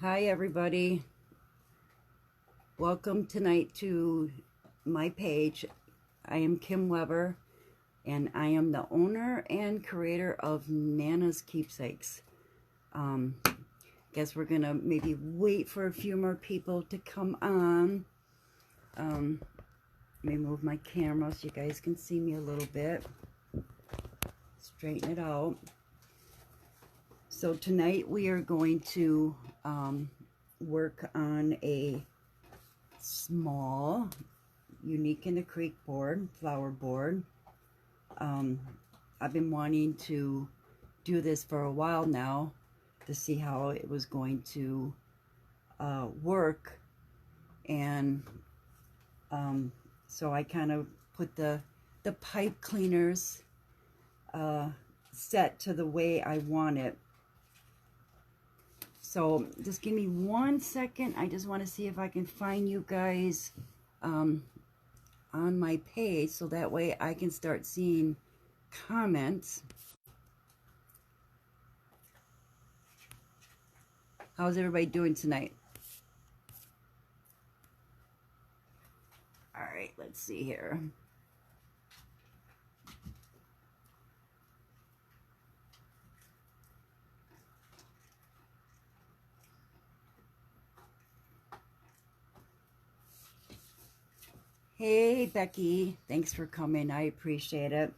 Hi everybody, welcome tonight to my page. I am Kim Weber and I am the owner and creator of Nana's Keepsakes. Guess we're gonna maybe wait for a few more people to come on. Let me move my camera so you guys can see me a little bit. Straighten it out. So tonight we are going to work on a small Unique in the Creek board, flower board. I've been wanting to do this for a while now to see how it was going to work, and so I kind of put the pipe cleaners set to the way I want it. So just give me 1 second. I just want to see if I can find you guys on my page so that way I can start seeing comments. How's everybody doing tonight? All right, let's see here. Hey, Becky. Thanks for coming. I appreciate it.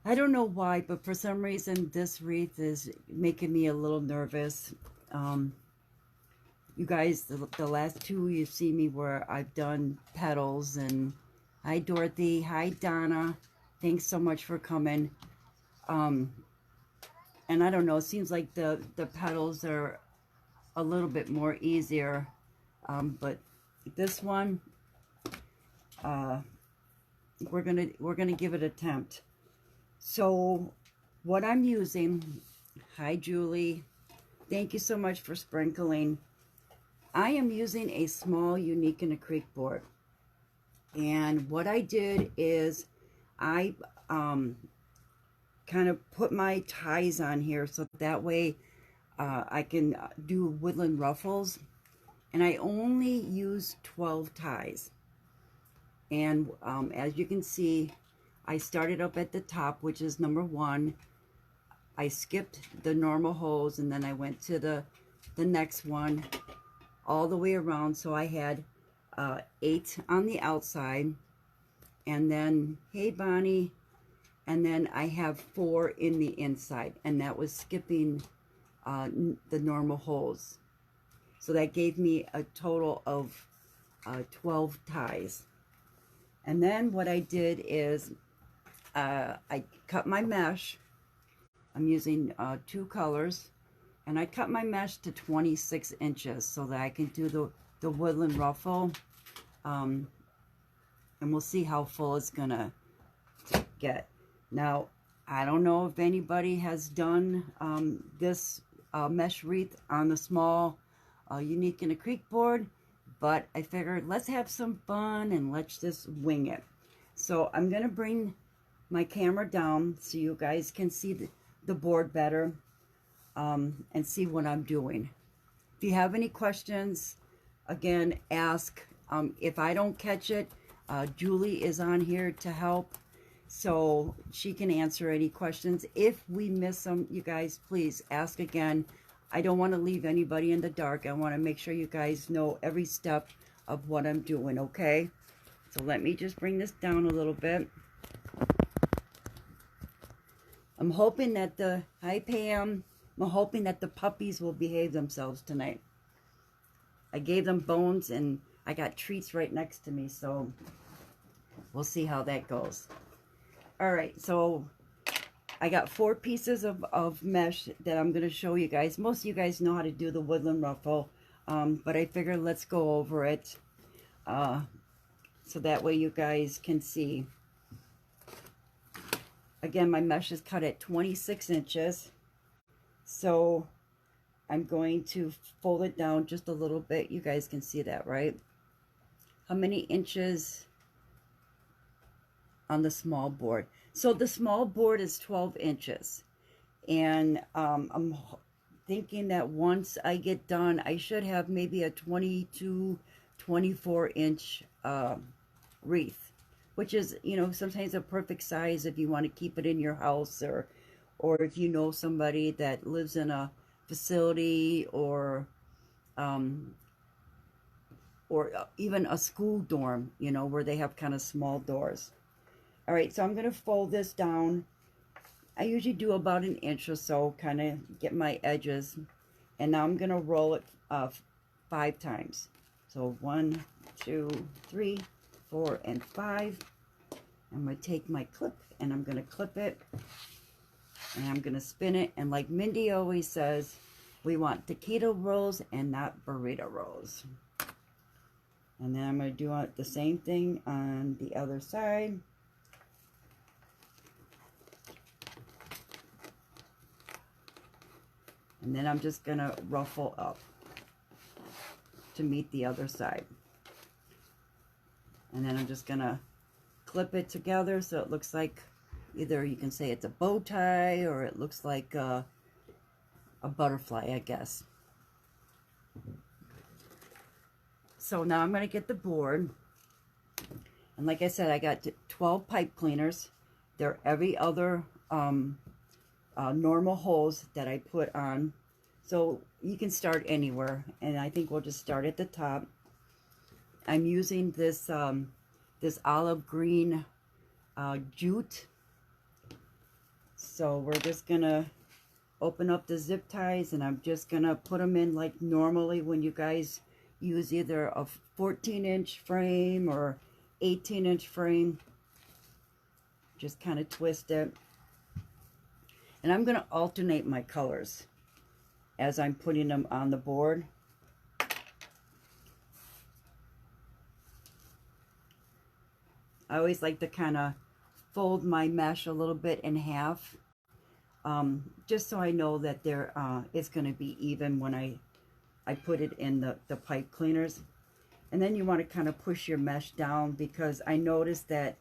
I don't know why, but for some reason, this wreath is making me a little nervous. You guys, the last two you've seen me where I've done petals. And hi, Dorothy. Hi, Donna. Thanks so much for coming. And I don't know, it seems like the petals are a little bit more easier. But this one, we're gonna give it an attempt. So what I'm using, hi Julie, thank you so much for sprinkling. I am using a small Unique in the Creek board, and what I did is I kind of put my ties on here so that way I can do woodland ruffles, and I only use 12 ties. And as you can see, I started up at the top, which is number 1. I skipped the normal holes, and then I went to the next one all the way around. So I had 8 on the outside, and then, hey Bonnie, and then I have 4 in the inside, and that was skipping the normal holes. So that gave me a total of 12 ties. And then what I did is I cut my mesh. I'm using 2 colors, and I cut my mesh to 26 inches so that I can do the woodland ruffle. And we'll see how full it's gonna get. Now, I don't know if anybody has done this mesh wreath on the small Unique in the Creek board, but I figured let's have some fun and let's just wing it. So I'm gonna bring my camera down so you guys can see the board better and see what I'm doing. If you have any questions, again, ask. If I don't catch it, Julie is on here to help, so she can answer any questions. If we miss them, you guys, please ask again. I don't want to leave anybody in the dark. I want to make sure you guys know every step of what I'm doing, okay? So let me just bring this down a little bit. I'm hoping that hi Pam, I'm hoping that the puppies will behave themselves tonight. I gave them bones and I got treats right next to me, so we'll see how that goes. All right, so I got 4 pieces of mesh that I'm going to show you guys. Most of you guys know how to do the woodland ruffle, but I figured let's go over it so that way you guys can see. Again, my mesh is cut at 26 inches, so I'm going to fold it down just a little bit. You guys can see that, right? How many inches on the small board? So the small board is 12 inches, and thinking that once I get done, I should have maybe a 22, 24-inch wreath, which is, you know, sometimes a perfect size if you want to keep it in your house, or if you know somebody that lives in a facility, um, or even a school dorm, you know, where they have kind of small doors. All right, so I'm going to fold this down. I usually do about an inch or so, kind of get my edges. And now I'm going to roll it 5 times. So 1, 2, 3, 4, and 5. I'm going to take my clip and I'm going to clip it. And I'm going to spin it. And like Mindy always says, we want taquito rolls and not burrito rolls. And then I'm going to do the same thing on the other side. And then I'm just going to ruffle up to meet the other side. And then I'm just going to clip it together so it looks like, either you can say it's a bow tie or it looks like a butterfly, I guess. So now I'm going to get the board. And like I said, I got 12 pipe cleaners. They're every other normal holes that I put on. So you can start anywhere. And I think we'll just start at the top. I'm using this, this olive green jute. So we're just going to open up the zip ties, and I'm just going to put them in like normally when you guys use either a 14-inch frame or 18-inch frame. Just kind of twist it. And I'm going to alternate my colors as I'm putting them on the board. I always like to kind of fold my mesh a little bit in half, just so I know that it's going to be even when I put it in the pipe cleaners. And then you want to kind of push your mesh down, because I noticed that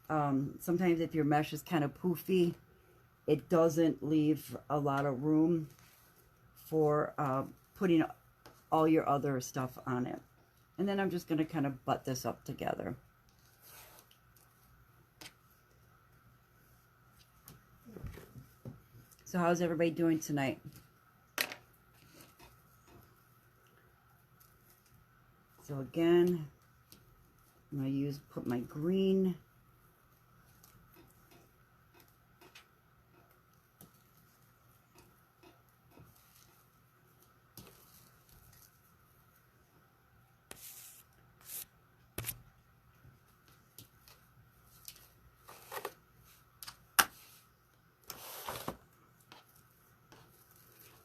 sometimes if your mesh is kind of poofy, it doesn't leave a lot of room for putting all your other stuff on it. And then I'm just going to kind of butt this up together. So how's everybody doing tonight? So again, I'm going to put my green.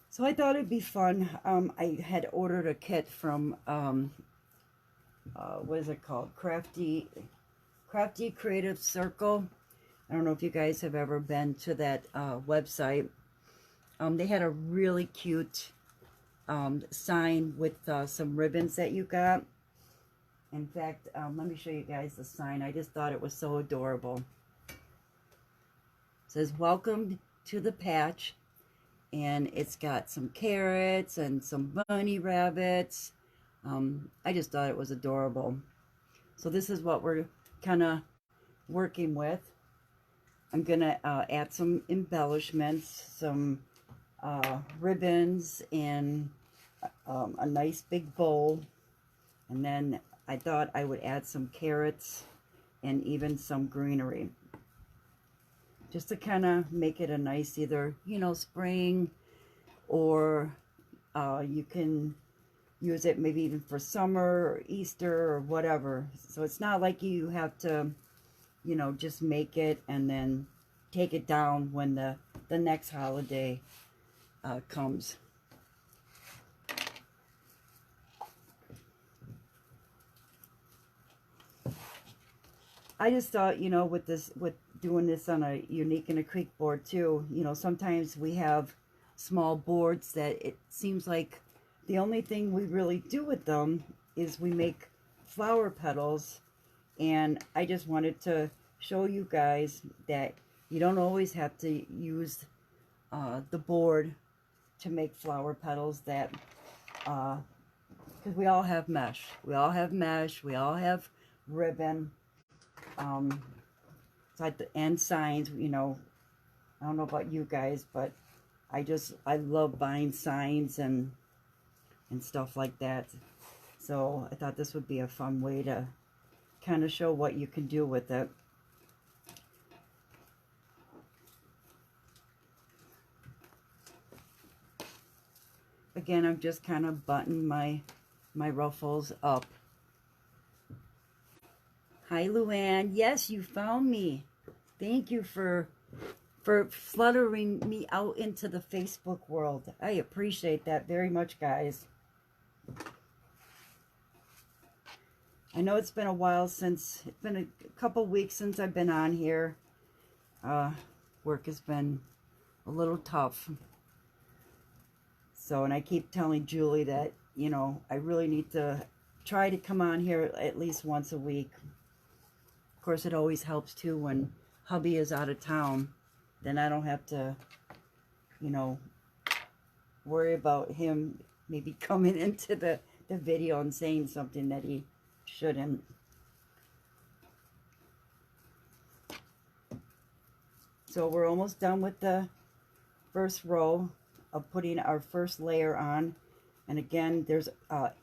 So I thought it'd be fun. I had ordered a kit from, what is it called? Crafty Creative Circle. I don't know if you guys have ever been to that website. They had a really cute sign with some ribbons that you got. In fact, let me show you guys the sign. I just thought it was so adorable. It says, "Welcome to the patch." And it's got some carrots and some bunny rabbits. I just thought it was adorable. So this is what we're kind of working with. I'm going to add some embellishments, some ribbons, and a nice big bowl. And then I thought I would add some carrots and even some greenery, just to kind of make it a nice, either, you know, spring, or you can use it maybe even for summer or Easter or whatever. So it's not like you have to, you know, just make it and then take it down when the next holiday comes. I just thought, you know, with doing this on a Unique and a Creek board too, you know, sometimes we have small boards that it seems like the only thing we really do with them is we make flower petals. And I just wanted to show you guys that you don't always have to use the board to make flower petals that, because we all have mesh. We all have mesh. We all have ribbon. And signs, you know. I don't know about you guys, but I love buying signs and stuff like that. So I thought this would be a fun way to kind of show what you can do with it. Again, I'm just kind of buttoning my ruffles up. Hi, Luann. Yes, you found me. Thank you for fluttering me out into the Facebook world. I appreciate that very much, guys. I know it's been a while since, it's been a couple weeks since I've been on here. Work has been a little tough. So, and I keep telling Julie that, you know, I really need to try to come on here at least once a week. Of course, it always helps too when hubby is out of town. Then I don't have to, you know, worry about him maybe coming into the video and saying something that he shouldn't. So we're almost done with the first row of putting our first layer on. And again, there's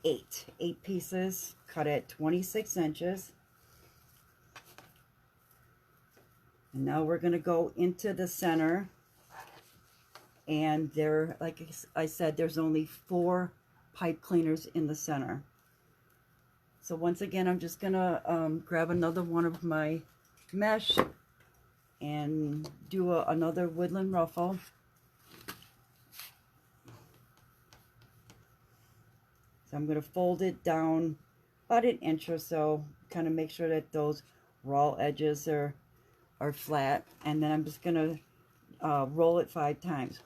eight pieces cut at 26 inches. And now we're going to go into the center. And there, like I said, there's only 4 pipe cleaners in the center. So once again, I'm just going to grab another one of my mesh and do another woodland ruffle. So I'm going to fold it down about an inch or so, kind of make sure that those raw edges are flat, and then I'm just going to roll it 5 times.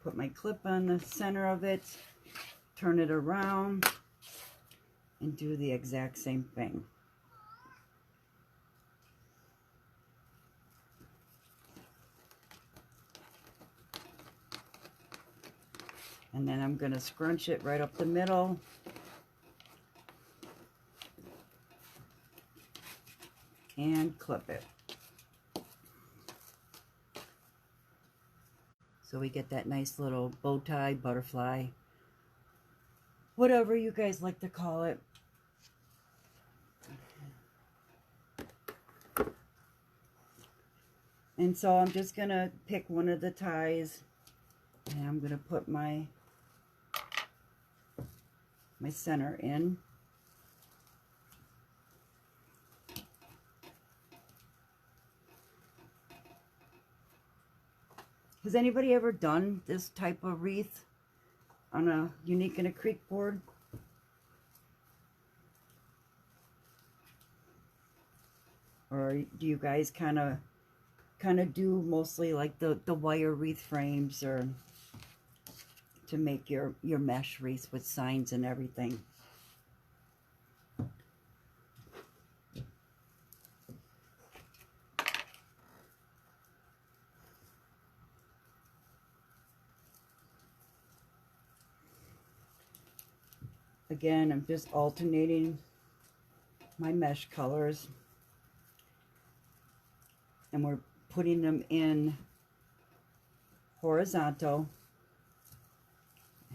Put my clip on the center of it, turn it around, and do the exact same thing. And then I'm going to scrunch it right up the middle. And clip it. So we get that nice little bow tie, butterfly, whatever you guys like to call it. And so I'm just going to pick one of the ties, and I'm going to put my center in. Has anybody ever done this type of wreath on a Unique in a Creek board? Or do you guys kind of do mostly like the wire wreath frames, or to make your mesh wreaths with signs and everything? Again, I'm just alternating my mesh colors, and we're putting them in horizontal,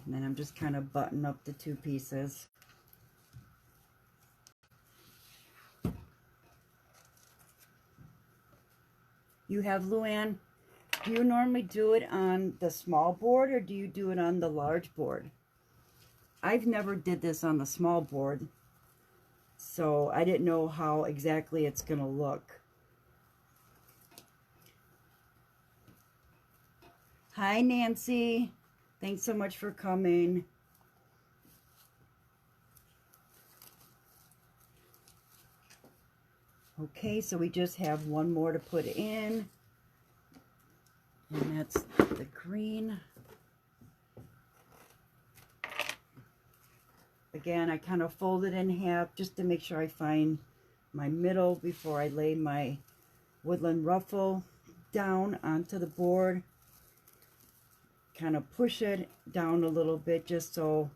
and then I'm just kind of buttoning up the 2 pieces. You have, Luann, do you normally do it on the small board, or do you do it on the large board? I've never did this on the small board, so I didn't know how exactly it's going to look. Hi, Nancy. Thanks so much for coming. Okay, so we just have one more to put in, and that's the green. Again, I kind of fold it in half just to make sure I find my middle before I lay my woodland ruffle down onto the board, kind of push it down a little bit just so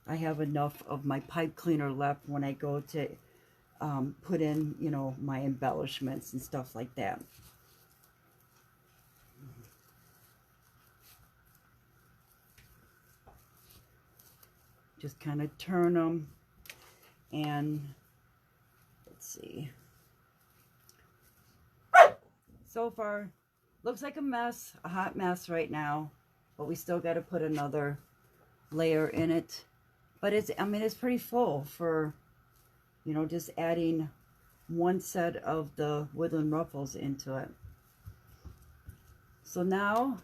I have enough of my pipe cleaner left when I go to put in, you know, my embellishments and stuff like that. Just kind of turn them, and let's see. So far, looks like a mess, a hot mess right now, but we still got to put another layer in it. But it's, I mean, it's pretty full for, you know, just adding one set of the woodland ruffles into it. So now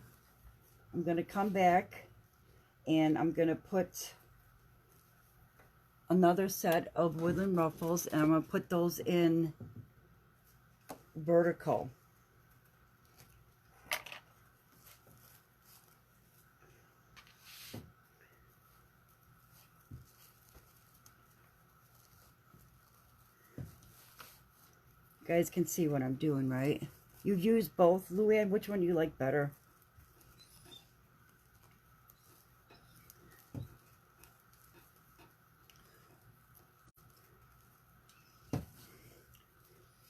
I'm going to come back and I'm going to put another set of woodland ruffles, and I'm going to put those in vertical. You guys can see what I'm doing, right? You've used both, Luann. Which one do you like better?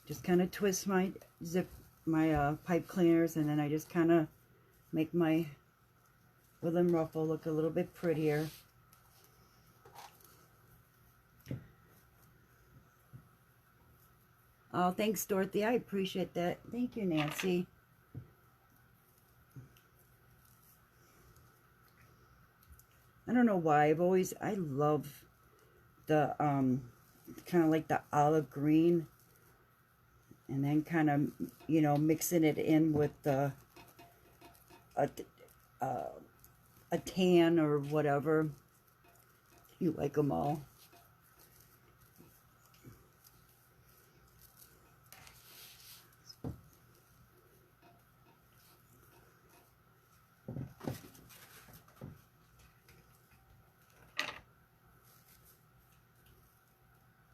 Just kind of twist my pipe cleaners, and then I just kind of make my woodland ruffle look a little bit prettier. Oh, thanks, Dorothy. I appreciate that. Thank you, Nancy. I don't know why. I love the, kind of like the olive green. And then kind of, you know, mixing it in with the, a tan or whatever. You like them all.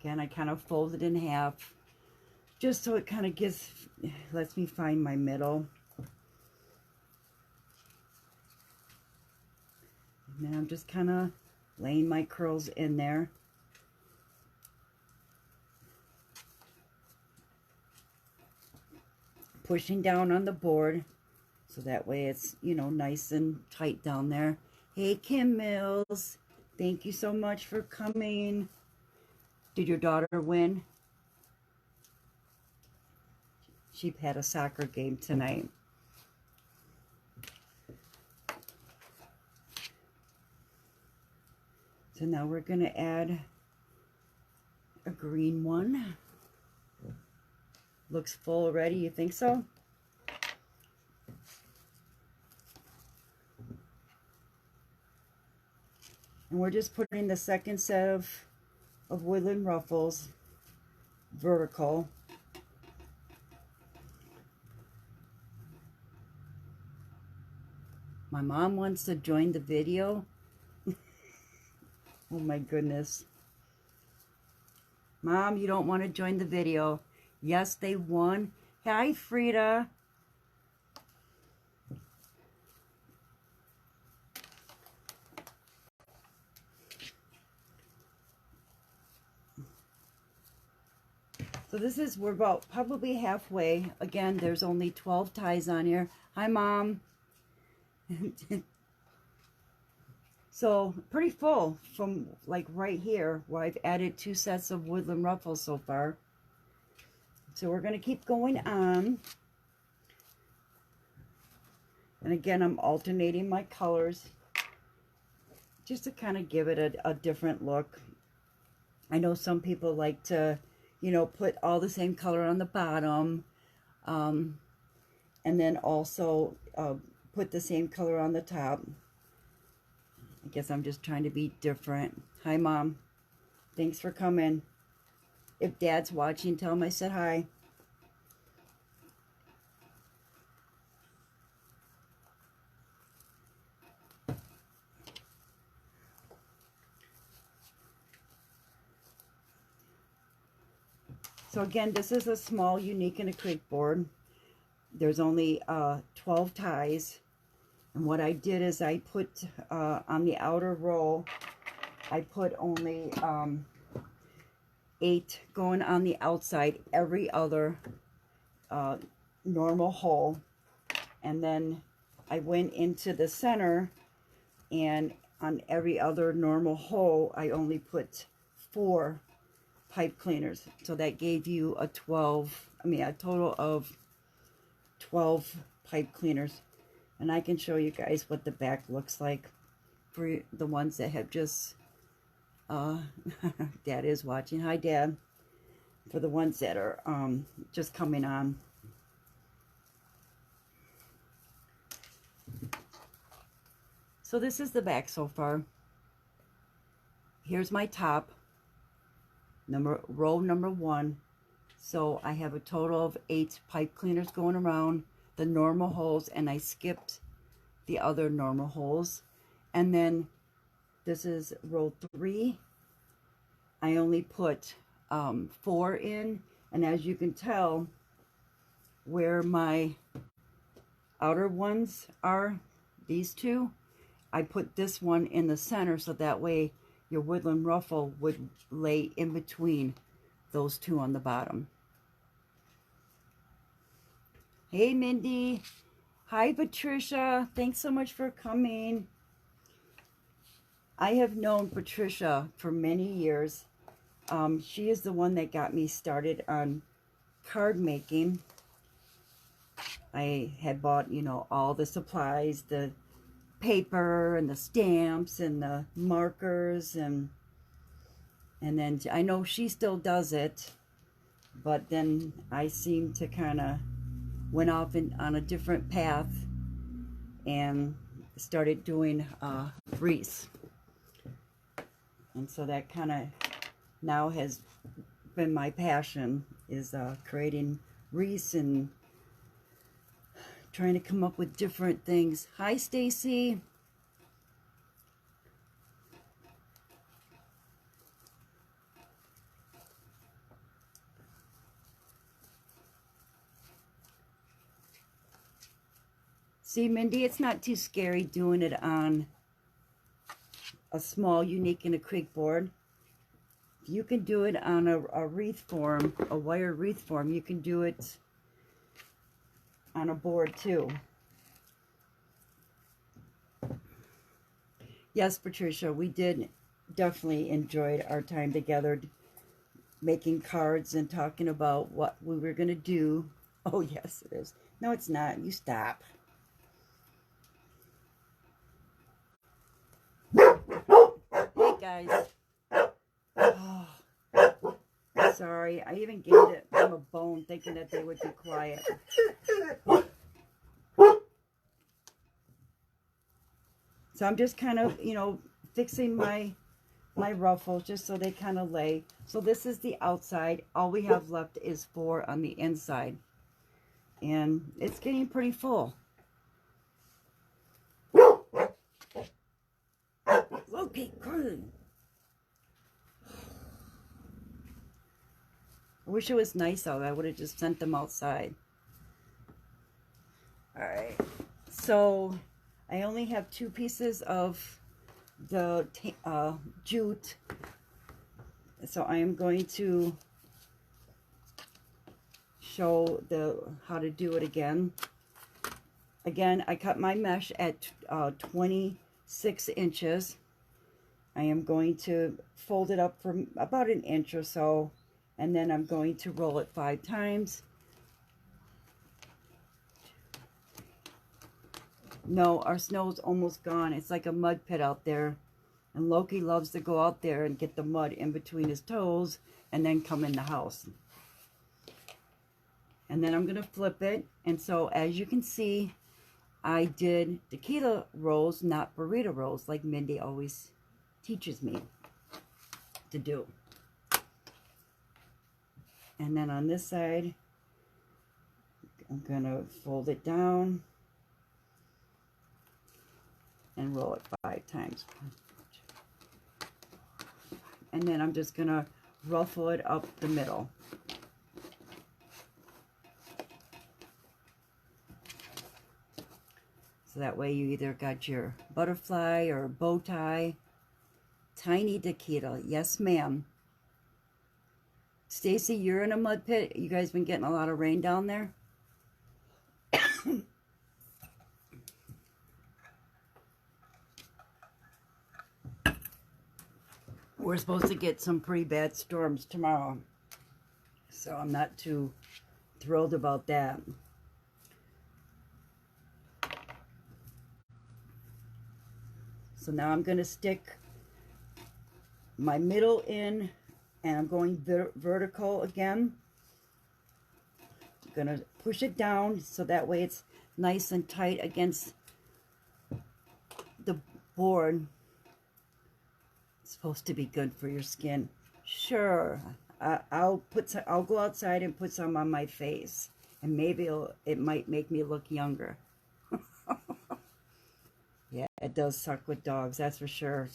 Again, I kind of fold it in half, just so it kind of lets me find my middle. And then I'm just kind of laying my curls in there. Pushing down on the board, so that way it's, you know, nice and tight down there. Hey, Kim Mills, thank you so much for coming. Did your daughter win? She had a soccer game tonight. So now we're going to add a green one. Looks full already, you think so? And we're just putting the second set of woodland ruffles vertical. My mom wants to join the video. Oh my goodness. Mom, you don't want to join the video. Yes, they won. Hi, Frida. So this is, we're about probably halfway. Again, there's only 12 ties on here. Hi, Mom. So pretty full from like right here, where I've added 2 sets of woodland ruffles so far. So we're going to keep going on. And again, I'm alternating my colors just to kind of give it a different look. I know some people like to, you know, put all the same color on the bottom, and then also put the same color on the top. I guess I'm just trying to be different. Hi, Mom. Thanks for coming. If Dad's watching, tell him I said hi. So again, this is a small Unique and a Creek board. there's only 12 ties. And what I did is I put on the outer roll, I put only 8 going on the outside, every other normal hole. And then I went into the center, and on every other normal hole, I only put 4 pipe cleaners. So that gave you a total of 12 pipe cleaners. And I can show you guys what the back looks like for the ones that have just, Dad is watching. Hi, Dad. For the ones that are just coming on. So this is the back so far. Here's my top, row number 1. So I have a total of 8 pipe cleaners going around the normal holes, and I skipped the other normal holes. And then this is row 3. I only put 4 in, and as you can tell, where my outer ones are, these 2, I put this one in the center, so that way your woodland ruffle would lay in between those 2 on the bottom. Hey, Mindy. Hi, Patricia. Thanks so much for coming. I have known Patricia for many years. She is the one that got me started on card making. I had bought, all the supplies, the paper and the stamps and the markers, and then I know she still does it, but then I seem to kind of went off on a different path and started doing wreaths, and so that kind of now has been my passion, is creating wreaths and trying to come up with different things. Hi, Stacy. See, Mindy, it's not too scary doing it on a small Unique and a Creek board. You can do it on a wreath form, a wire wreath form. You can do it on a board too. Yes, Patricia, we did definitely enjoyed our time together making cards and talking about what we were going to do. Oh, yes, it is. No, it's not. You stop. Hey, guys. Oh, sorry. I even gave them a bone thinking that they would be quiet. So I'm just kind of, fixing my ruffles just so they kind of lay. So this is the outside. All we have left is 4 on the inside. And it's getting pretty full. Okay, good. I wish it was nice out. I would have just sent them outside. Alright. So I only have 2 pieces of the jute. So I am going to show how to do it again. Again, I cut my mesh at 26 inches. I am going to fold it up for about an inch or so, and then I'm going to roll it 5 times. No, our snow's almost gone. It's like a mud pit out there. And Loki loves to go out there and get the mud in between his toes and then come in the house. And then I'm going to flip it. And so as you can see, I did tequila rolls, not burrito rolls, like Mindy always teaches me to do. And then on this side, I'm going to fold it down and roll it 5 times. And then I'm just going to ruffle it up the middle. So that way you either got your butterfly or bow tie. Tiny Dakita. Yes, ma'am. Stacy, you're in a mud pit. You guys been getting a lot of rain down there? We're supposed to get some pretty bad storms tomorrow. So I'm not too thrilled about that. So now I'm going to stick my middle in, and I'm going vertical again. I'm going to push it down so that way it's nice and tight against the board. It's supposed to be good for your skin. Sure, I'll go outside and put some on my face, and maybe it might make me look younger. Yeah, it does suck with dogs, that's for sure.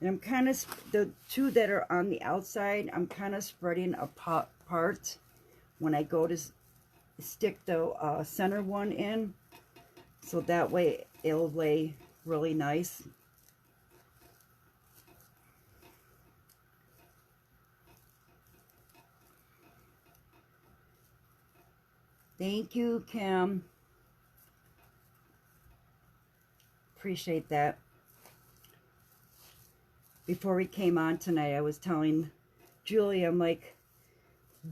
And I'm kind of, the two that are on the outside, I'm kind of spreading apart when I go to stick the center one in. So that way it'll lay really nice. Thank you, Kim. Appreciate that. Before we came on tonight, I was telling Julie, I'm like,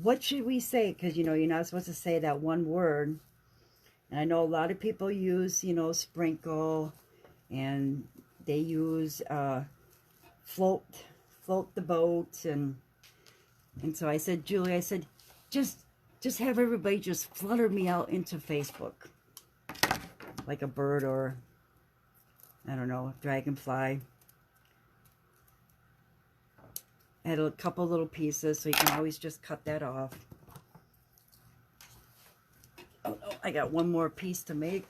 what should we say? Because, you know, you're not supposed to say that one word. And I know a lot of people use, you know, sprinkle, and they use float the boat. And so I said, Julie, I said, just have everybody just flutter me out into Facebook. Like a bird or, I don't know, dragonfly. I had a couple little pieces, so you can always just cut that off. Oh no, I got one more piece to make.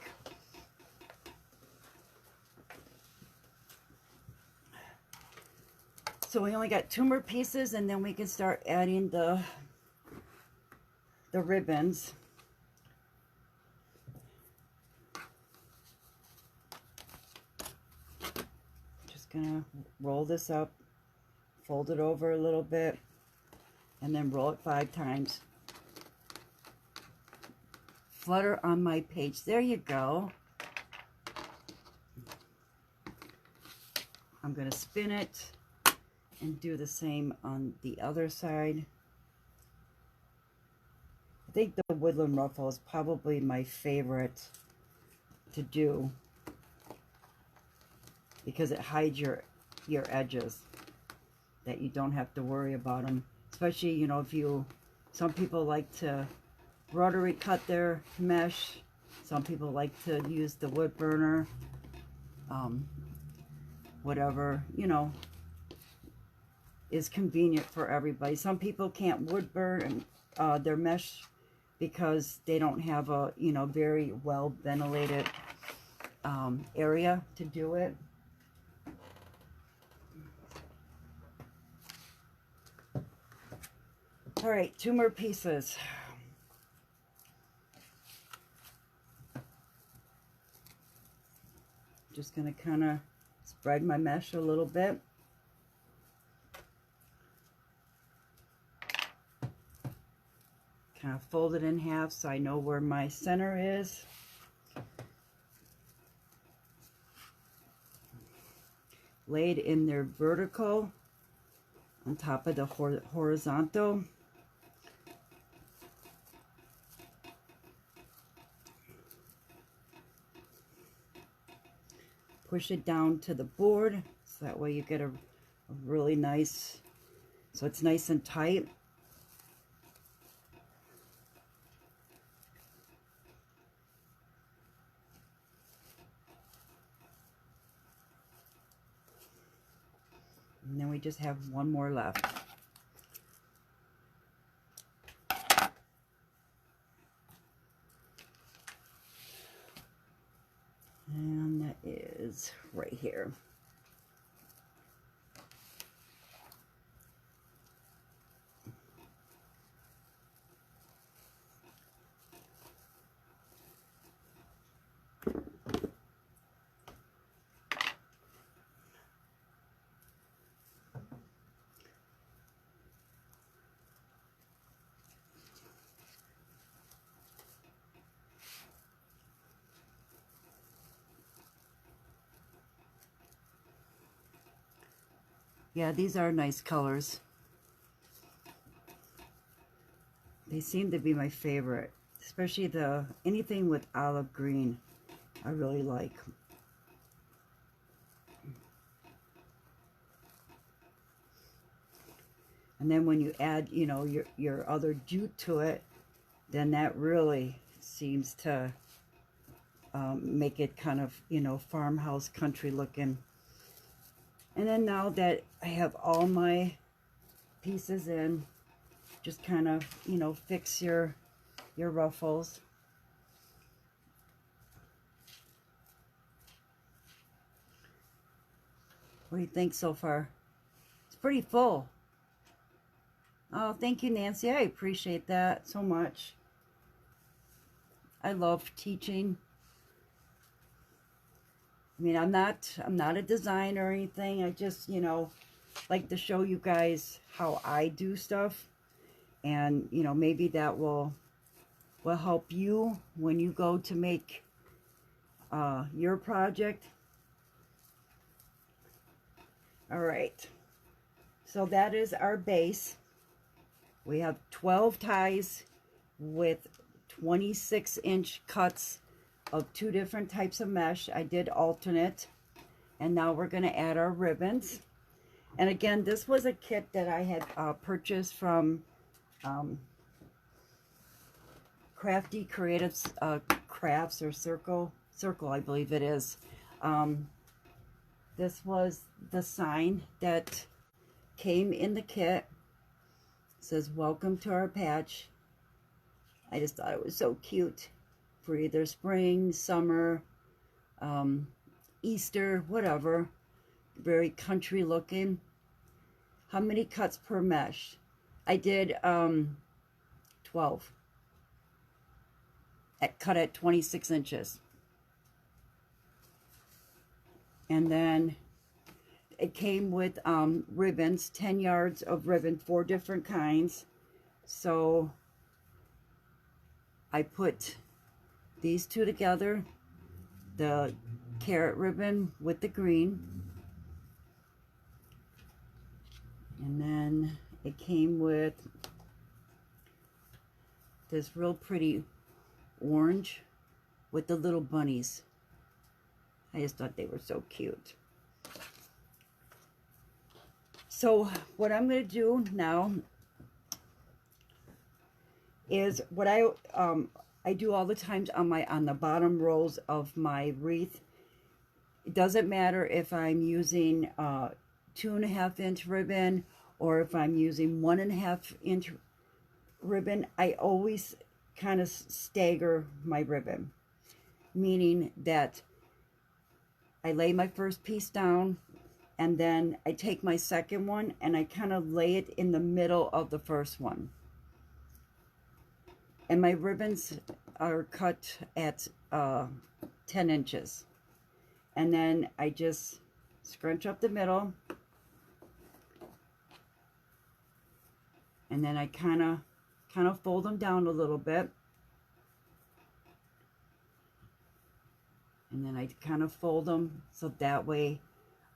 So we only got 2 more pieces, and then we can start adding the ribbons. Just gonna roll this up, fold it over a little bit, and then roll it 5 times. Flutter on my page. There you go. I'm going to spin it and do the same on the other side. I think the woodland ruffle is probably my favorite to do because it hides your edges, that you don't have to worry about them. Especially, you know, some people like to rotary cut their mesh. Some people like to use the wood burner. Whatever, you know, is convenient for everybody. Some people can't wood burn their mesh because they don't have a, you know, very well ventilated area to do it. All right, 2 more pieces. Just gonna kind of spread my mesh a little bit. Kind of fold it in half so I know where my center is. Lay it in there vertical on top of the horizontal. Push it down to the board so that way you get a really nice, so it's nice and tight. And then we just have 1 more left. is right here. Yeah, these are nice colors. They seem to be my favorite, especially anything with olive green I really like. And then when you add, you know, your other jute to it, then that really seems to make it kind of, you know, farmhouse country looking. And then now that I have all my pieces in, just kind of, you know, fix your ruffles. What do you think so far? It's pretty full. Oh, thank you, Nancy. I appreciate that so much. I love teaching. I mean, I'm not a designer or anything. I just, you know, like to show you guys how I do stuff. And, you know, maybe that will help you when you go to make your project. All right. So that is our base. We have 12 ties with 26-inch cuts of 2 different types of mesh. I did alternate. And now we're going to add our ribbons. And again, this was a kit that I had purchased from Crafty Creative Crafts, or Circle, I believe it is. This was the sign that came in the kit. It says, "Welcome to our patch." I just thought it was so cute for either spring, summer, Easter, whatever. Very country looking. How many cuts per mesh? I did 12. Cut at 26 inches. And then it came with ribbons, 10 yards of ribbon, 4 different kinds. So I put these 2 together, the carrot ribbon with the green. And then it came with this real pretty orange with the little bunnies. I just thought they were so cute. So what I'm going to do now is what I do all the times on the bottom rows of my wreath. It doesn't matter if I'm using 2.5-inch ribbon or if I'm using 1.5-inch ribbon. I always kind of stagger my ribbon, meaning that I lay my first piece down and then I take my second one and I kind of lay it in the middle of the first one. And my ribbons are cut at 10 inches. And then I just scrunch up the middle. And then I kind of fold them down a little bit. And then I kind of fold them so that way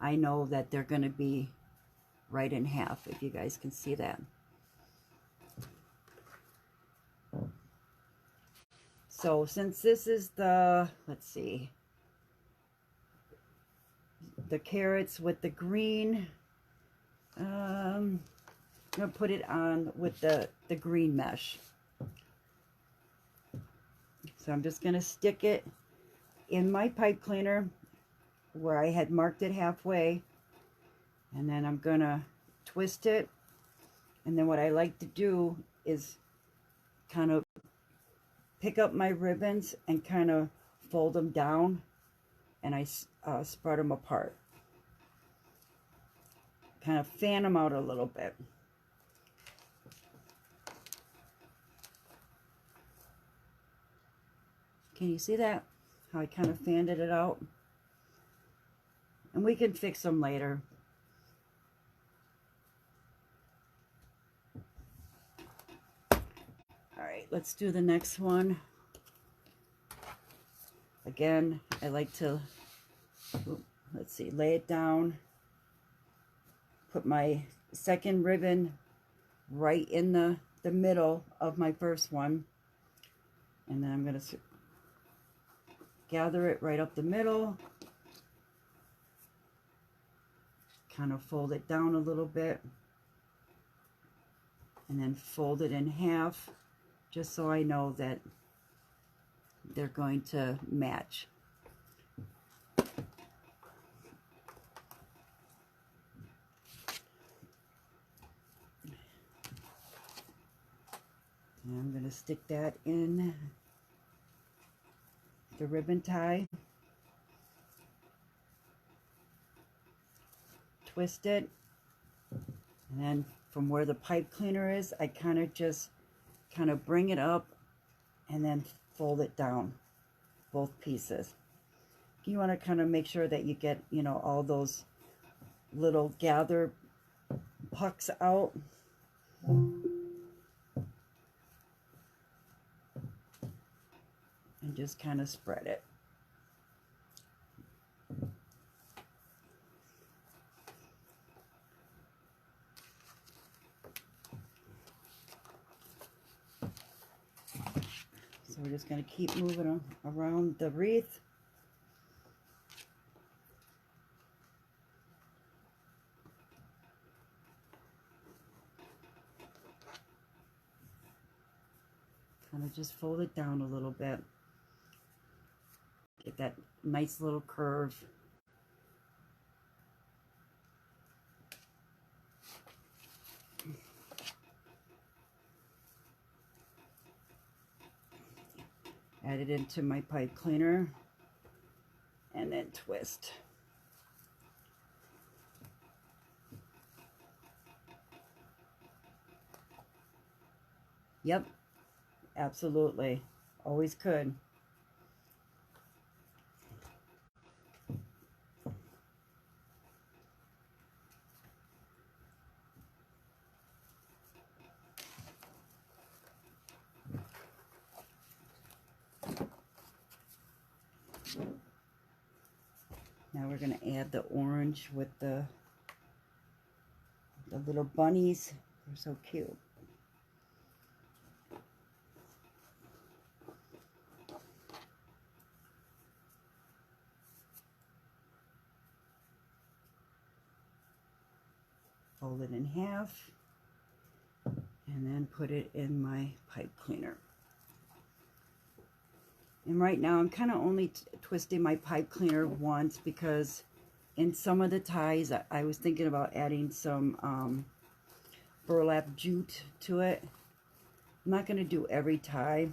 I know that they're going to be right in half, if you guys can see that. So since this is the, let's see, the carrots with the green, I'm going to put it on with the green mesh. So I'm just going to stick it in my pipe cleaner where I had marked it halfway, and then I'm going to twist it. And then what I like to do is kind of pick up my ribbons and kind of fold them down and I spread them apart. Kind of fan them out a little bit. Can you see that? How I kind of fanned it out? And we can fix them later. All right, let's do the next one. Again, I like to, let's see, lay it down. Put my second ribbon right in the middle of my first one. And then I'm going to gather it right up the middle. Kind of fold it down a little bit. And then fold it in half, just so I know that they're going to match. And I'm going to stick that in the ribbon tie. Twist it. And then from where the pipe cleaner is, I kind of bring it up and then fold it down, both pieces. You want to kind of make sure that you get, you know, all those little gather pucks out. And just kind of spread it. So we're just going to keep moving around the wreath. Kind of just fold it down a little bit. Get that nice little curve. Add it into my pipe cleaner and then twist. Yep, absolutely. Always could. Now we're going to add the orange with the little bunnies. They're so cute. Fold it in half and then put it in my pipe cleaner. And right now I'm kind of only twisting my pipe cleaner once, because in some of the ties I was thinking about adding some burlap jute to it. I'm not going to do every tie.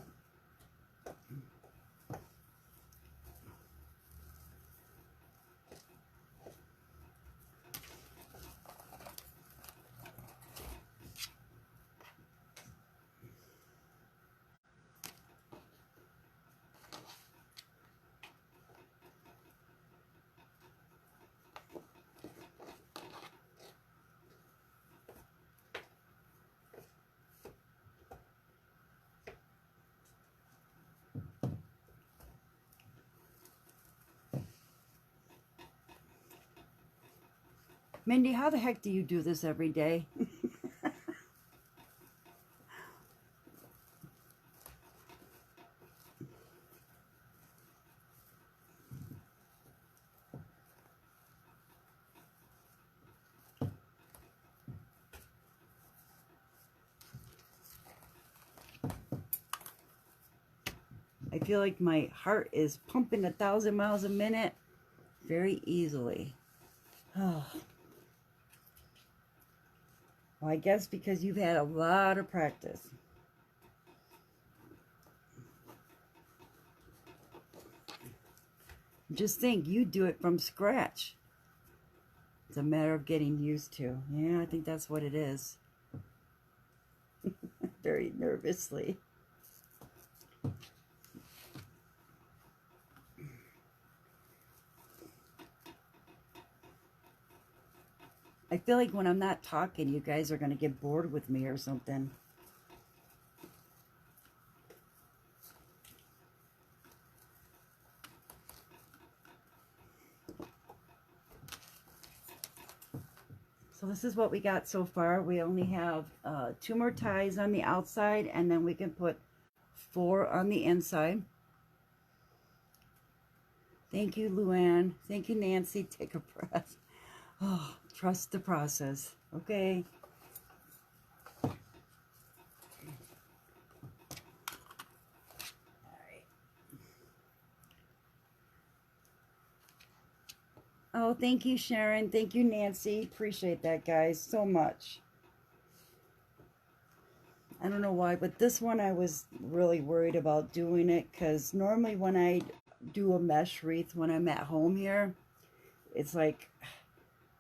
Mindy, how the heck do you do this every day? I feel like my heart is pumping 1,000 miles a minute very easily. Oh. Well, I guess because you've had a lot of practice. Just think, you do it from scratch. It's a matter of getting used to. Yeah, I think that's what it is. Very nervously. I feel like when I'm not talking, you guys are going to get bored with me or something. So this is what we got so far. We only have 2 more ties on the outside, and then we can put 4 on the inside. Thank you, Luann. Thank you, Nancy. Take a breath. Oh, trust the process. Okay. Oh, thank you, Sharon. Thank you, Nancy. Appreciate that, guys, so much. I don't know why, but this one I was really worried about doing it because normally when I do a mesh wreath when I'm at home here, it's like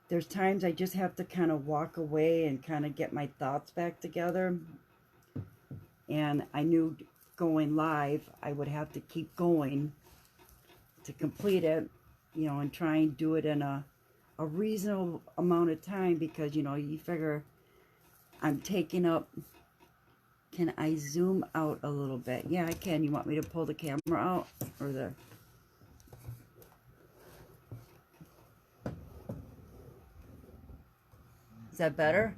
there's times I just have to kind of walk away and kind of get my thoughts back together. And I knew going live, I would have to keep going to complete it, you know, and try and do it in a reasonable amount of time because, you know, you figure I'm taking up. Can I zoom out a little bit? Yeah, I can. You want me to pull the camera out or the... Is that better?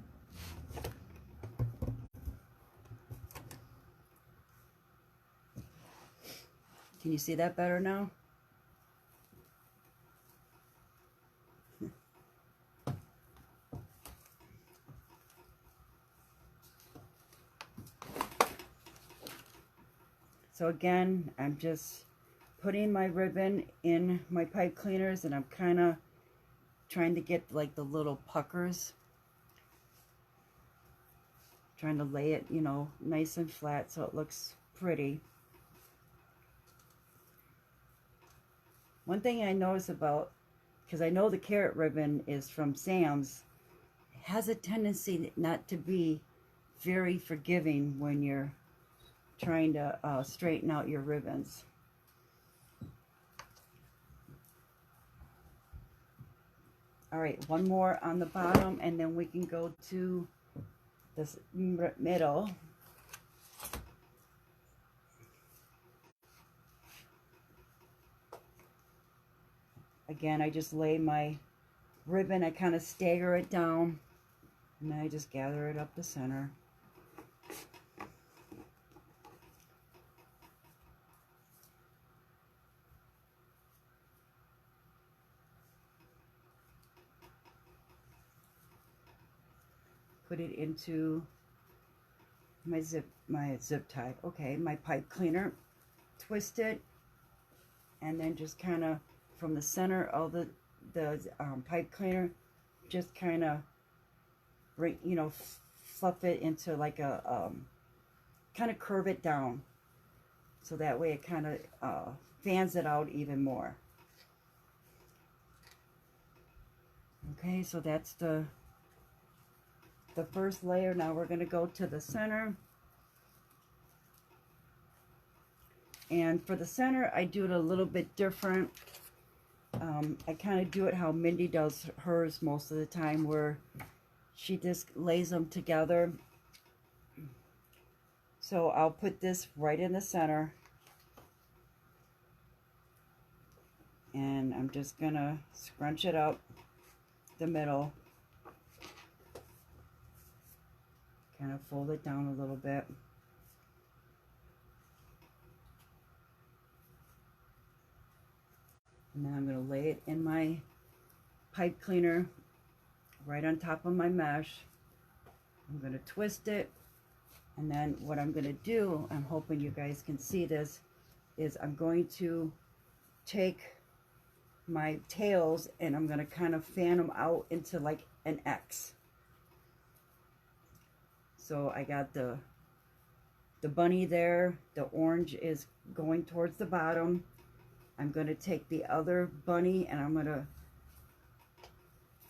Can you see that better now? So again, I'm just putting my ribbon in my pipe cleaners and I'm kind of trying to get like the little puckers. Trying to lay it, you know, nice and flat so it looks pretty. One thing I notice about, because I know the carrot ribbon is from Sam's, it has a tendency not to be very forgiving when you're trying to straighten out your ribbons. All right, one more on the bottom and then we can go to this middle. Again, I just lay my ribbon, I kind of stagger it down, and then I just gather it up the center. Put it into my zip tie. Okay, my pipe cleaner. Twist it, and then just kind of from the center of the pipe cleaner, just kind of bring, you know, fluff it into like a kind of curve it down, so that way it kind of fans it out even more. Okay, so that's the first layer. Now we're going to go to the center. And for the center, I do it a little bit different. I kind of do it how Mindy does hers most of the time, where she just lays them together. So I'll put this right in the center. And I'm just going to scrunch it up the middle. Kind of fold it down a little bit. And then I'm going to lay it in my pipe cleaner right on top of my mesh. I'm going to twist it. And then what I'm going to do, I'm hoping you guys can see this, is I'm going to take my tails and I'm going to kind of fan them out into like an X. So I got the bunny there, the orange is going towards the bottom. I'm going to take the other bunny and I'm going to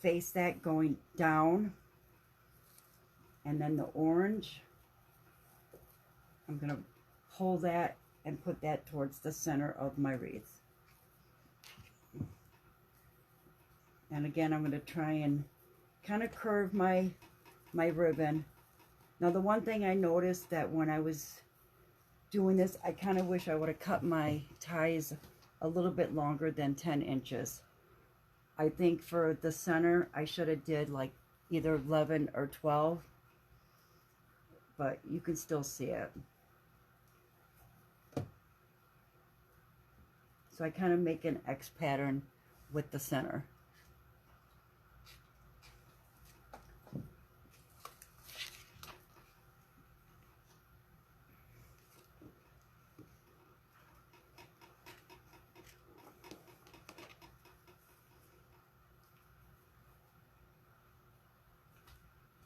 face that going down, and then the orange, I'm going to pull that and put that towards the center of my wreath. And again, I'm going to try and kind of curve my ribbon. Now, the one thing I noticed that when I was doing this, I kind of wish I would have cut my ties a little bit longer than 10 inches. I think for the center, I should have did like either 11 or 12, but you can still see it. So I kind of make an X pattern with the center.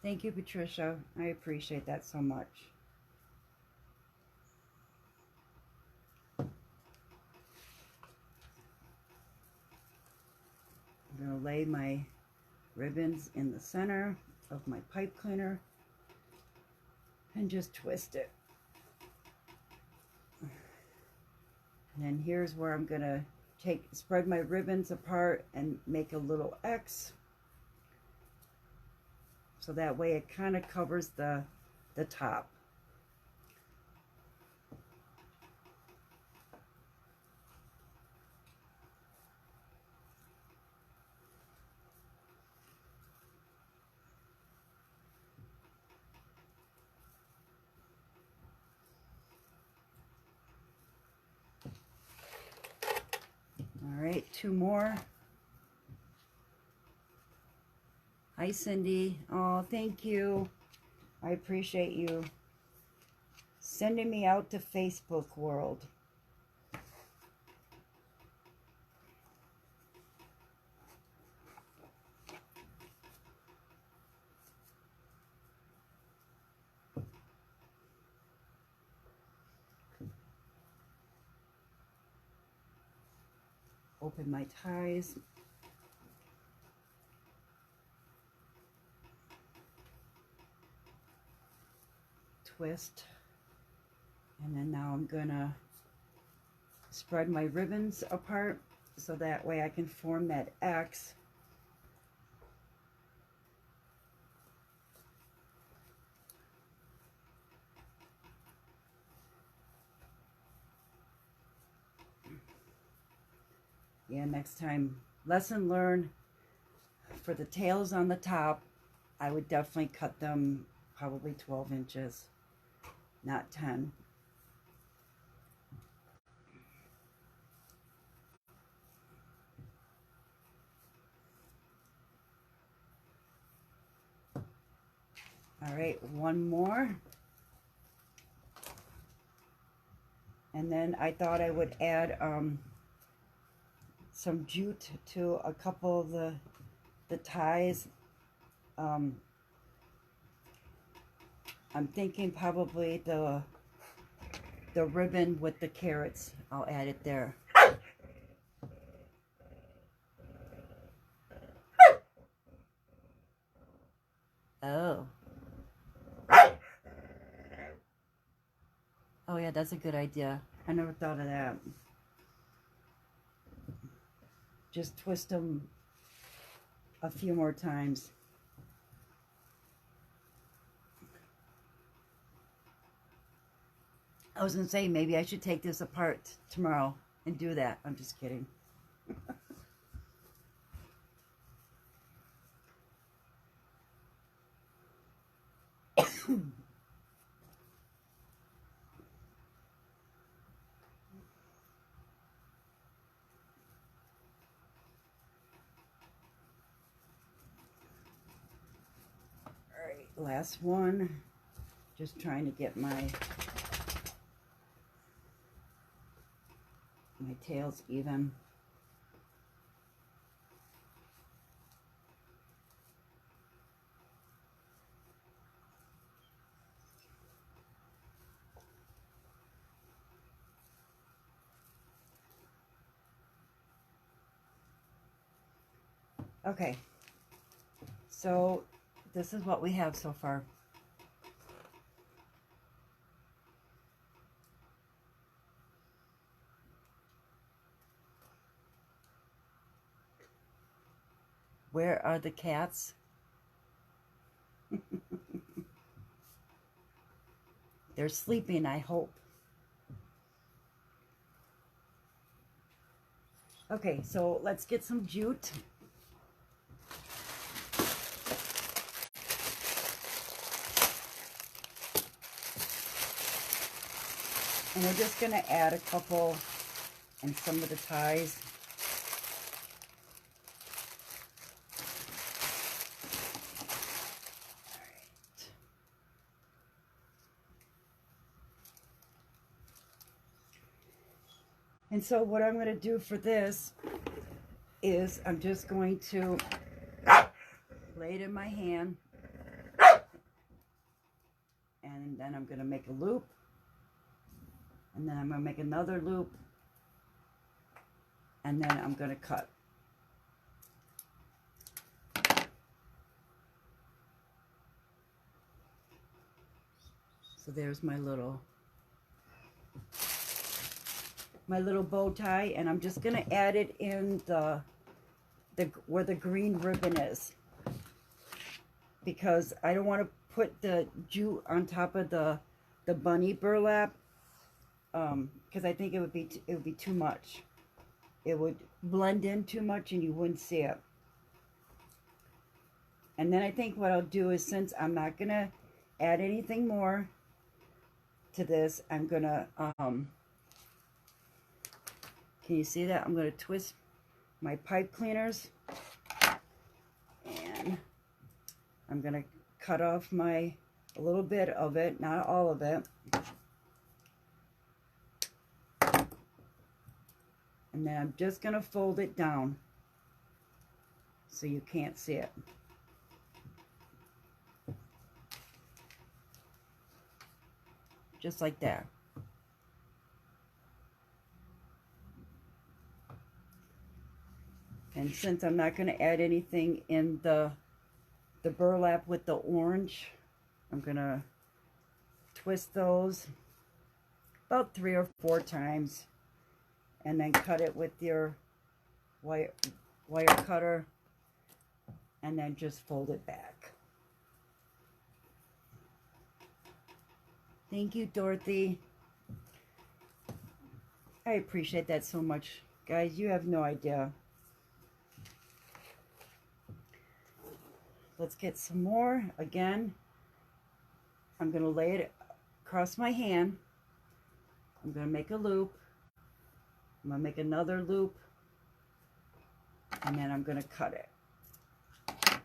Thank you, Patricia. I appreciate that so much. I'm going to lay my ribbons in the center of my pipe cleaner and just twist it. And then here's where I'm going to spread my ribbons apart and make a little X. So that way it kind of covers the top. All right, 2 more. Hi, Cindy. Oh, thank you. I appreciate you sending me out to Facebook world. Open my ties. Twist, and then now I'm gonna spread my ribbons apart so that way I can form that X. Yeah, next time, lesson learned, for the tails on the top, I would definitely cut them probably 12 inches. Not 10. All right, 1 more. And then I thought I would add some jute to a couple of the ties. I'm thinking probably the ribbon with the carrots. I'll add it there. Oh. Oh yeah, that's a good idea. I never thought of that. Just twist them a few more times. I was going to say, maybe I should take this apart tomorrow and do that. I'm just kidding. Alright, last one. Just trying to get my tails even. Okay, so this is what we have so far. Where are the cats? They're sleeping, I hope. Okay, so let's get some jute. And we're just going to add a couple in some of the ties. And so what I'm going to do for this is I'm just going to lay it in my hand, and then I'm going to make a loop, and then I'm going to make another loop, and then I'm going to cut. So there's my little bow tie, and I'm just going to add it in the where the green ribbon is, because I don't want to put the jute on top of the bunny burlap, because I think it would be too much. It would blend in too much and you wouldn't see it. And then I think what I'll do is, since I'm not gonna add anything more to this, I'm gonna can you see that? I'm gonna twist my pipe cleaners, and I'm gonna cut off a little bit of it, not all of it. And then I'm just gonna fold it down so you can't see it. Just like that. And since I'm not going to add anything in the burlap with the orange, I'm going to twist those about 3 or 4 times, and then cut it with your wire cutter, and then just fold it back. Thank you, Dorothy. I appreciate that so much. Guys, you have no idea. Let's get some more. Again, I'm going to lay it across my hand. I'm going to make a loop. I'm going to make another loop. And then I'm going to cut it. So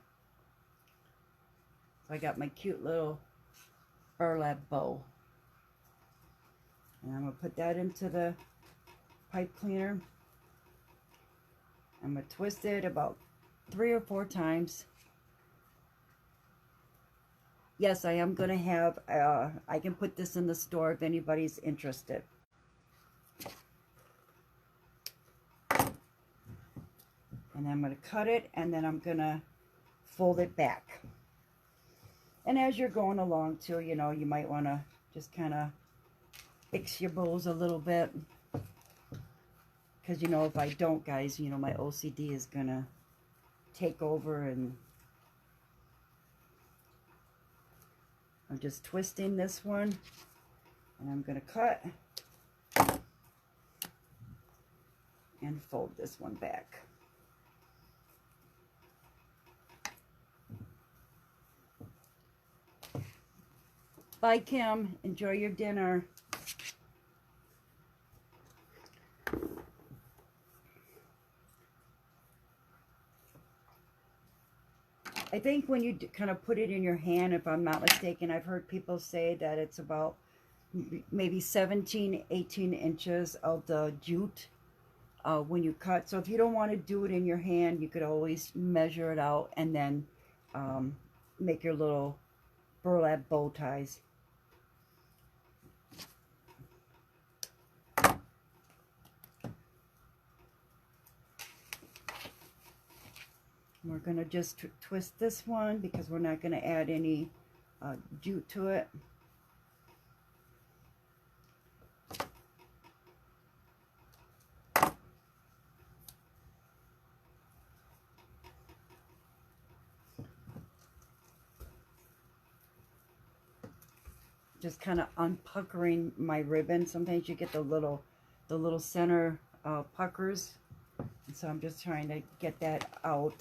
I got my cute little burlap bow. And I'm going to put that into the pipe cleaner. I'm going to twist it about 3 or 4 times. Yes, I am going to have, I can put this in the store if anybody's interested. And I'm going to cut it, and then I'm going to fold it back. And as you're going along too, you know, you might want to just kind of fix your bows a little bit. Because, you know, if I don't, guys, you know, my OCD is going to take over, and I'm just twisting this one, and I'm going to cut and fold this one back. Bye, Kim. Enjoy your dinner. I think when you kind of put it in your hand, if I'm not mistaken, I've heard people say that it's about maybe 17, 18 inches of the jute when you cut. So if you don't want to do it in your hand, you could always measure it out and then make your little burlap bow ties. We're going to just twist this one because we're not going to add any jute to it. Just kind of unpuckering my ribbon. Sometimes you get the little center puckers, and so I'm just trying to get that out.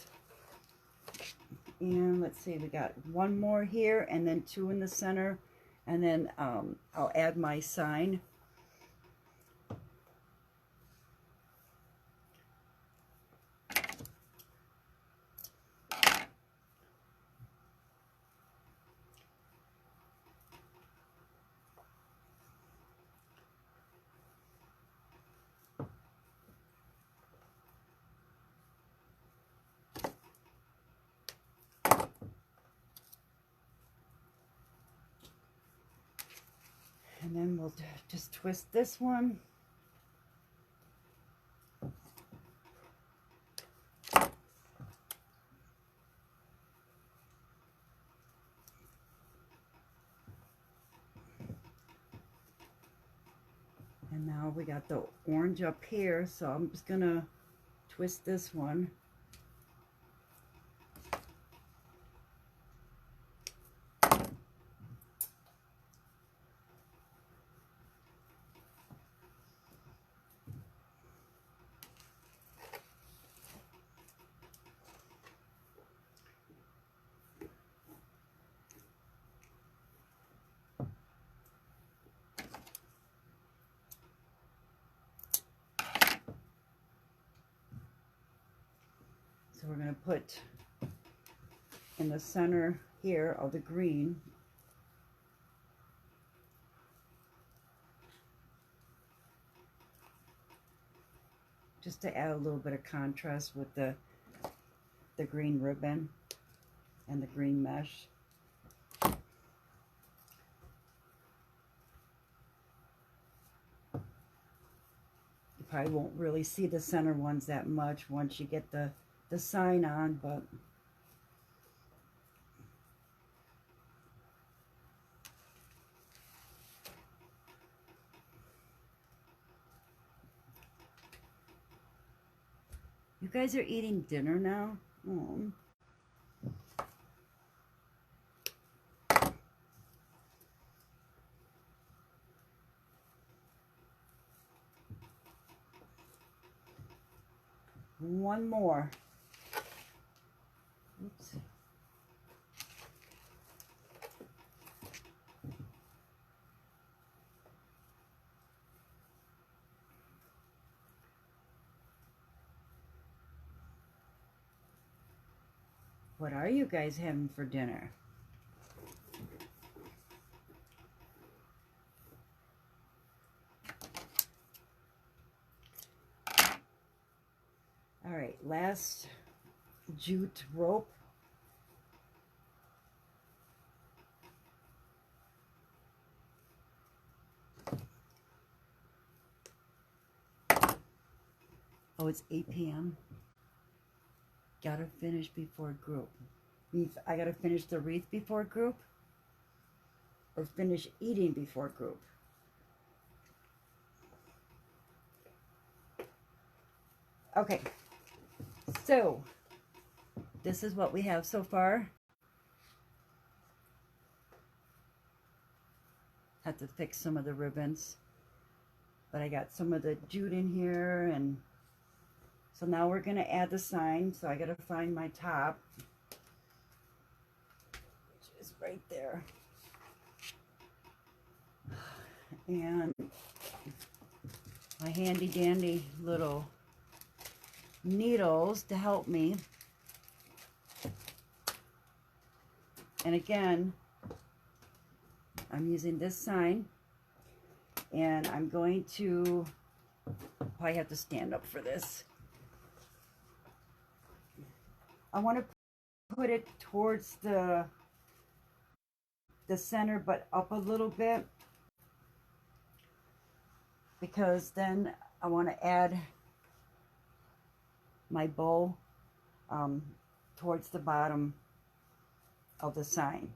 And let's see, we got one more here, and then two in the center, and then I'll add my sign. And then we'll just twist this one. And now we got the orange up here, so I'm just gonna twist this one. So we're going to put in the center here of the green. Just to add a little bit of contrast with the green ribbon and the green mesh. You probably won't really see the center ones that much once you get the sign on, but you guys are eating dinner now? Oh. One more. Oops. What are you guys having for dinner? All right, last jute rope. Oh, it's 8 p.m. Gotta finish before group. I gotta finish the wreath before group? Or finish eating before group? Okay, so this is what we have so far. Have to fix some of the ribbons, but I got some of the jute in here, and so now we're gonna add the sign. So I gotta find my top, which is right there, and my handy dandy little needles to help me. And again, I'm using this sign, and I'm going to probably have to stand up for this. I want to put it towards the center, but up a little bit, because then I want to add my bow towards the bottom of the sign.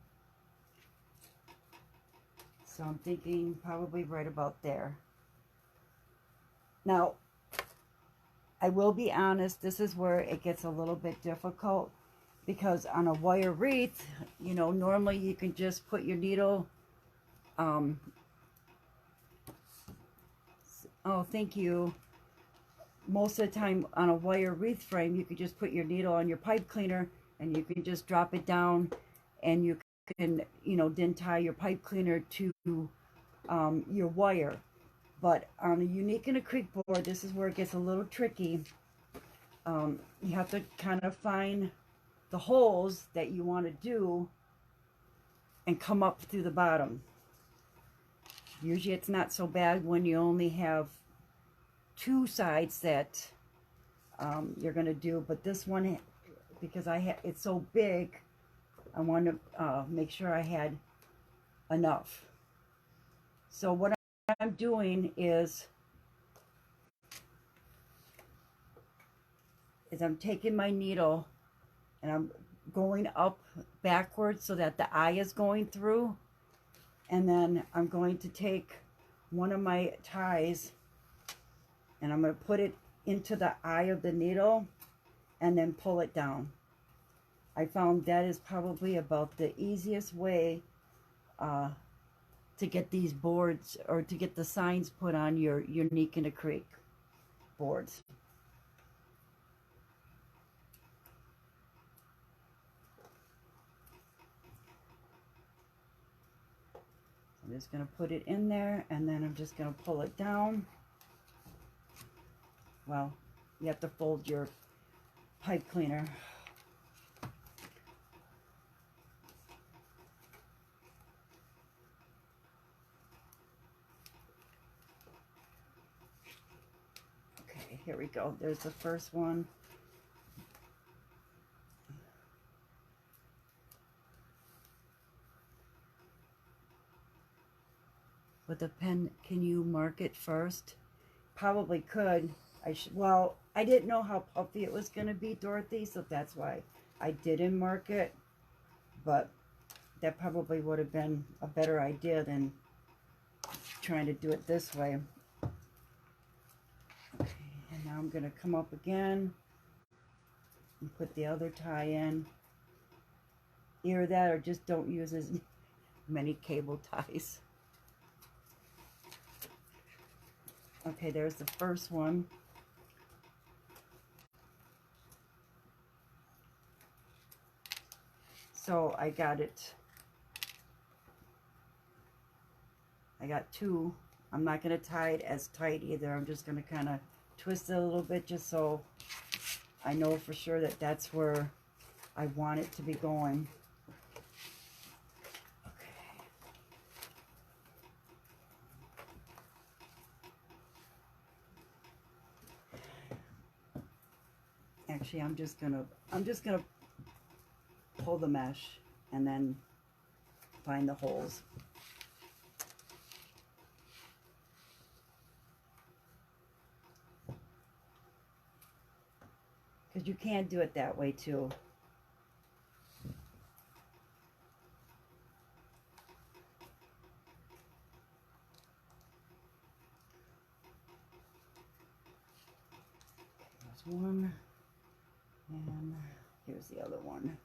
So I'm thinking probably right about there. Now, I will be honest, this is where it gets a little bit difficult, because on a wire wreath, you know, normally you can just put your needle, oh, thank you. Most of the time on a wire wreath frame, you could just put your needle on your pipe cleaner and you can just drop it down, and you can, you know, then tie your pipe cleaner to your wire. But on a Unique and a Creek board, this is where it gets a little tricky. You have to kind of find the holes that you want to do and come up through the bottom. Usually it's not so bad when you only have two sides that you're going to do, but this one, because it's so big, I want to make sure I had enough. So what I'm doing is I'm taking my needle and I'm going up backwards so that the eye is going through, and then I'm going to take one of my ties and I'm going to put it into the eye of the needle and then pull it down. I found that is probably about the easiest way to get these boards, or to get the signs put on your Unique and a Creek boards. I'm just going to put it in there, and then I'm just going to pull it down. Well, you have to fold your pipe cleaner. Okay, here we go. There's the first one. With a pen, can you mark it first? Probably could. Well, I didn't know how puffy it was going to be, Dorothy, so that's why I didn't mark it. But that probably would have been a better idea than trying to do it this way. Okay, and now I'm going to come up again and put the other tie in. Either that or just don't use as many cable ties. Okay, there's the first one. So I got it. I got two. I'm not going to tie it as tight either. I'm just going to kind of twist it a little bit just so I know for sure that that's where I want it to be going. Actually, I'm just gonna pull the mesh and then find the holes. Because you can do it that way too. There's one, and here's the other one.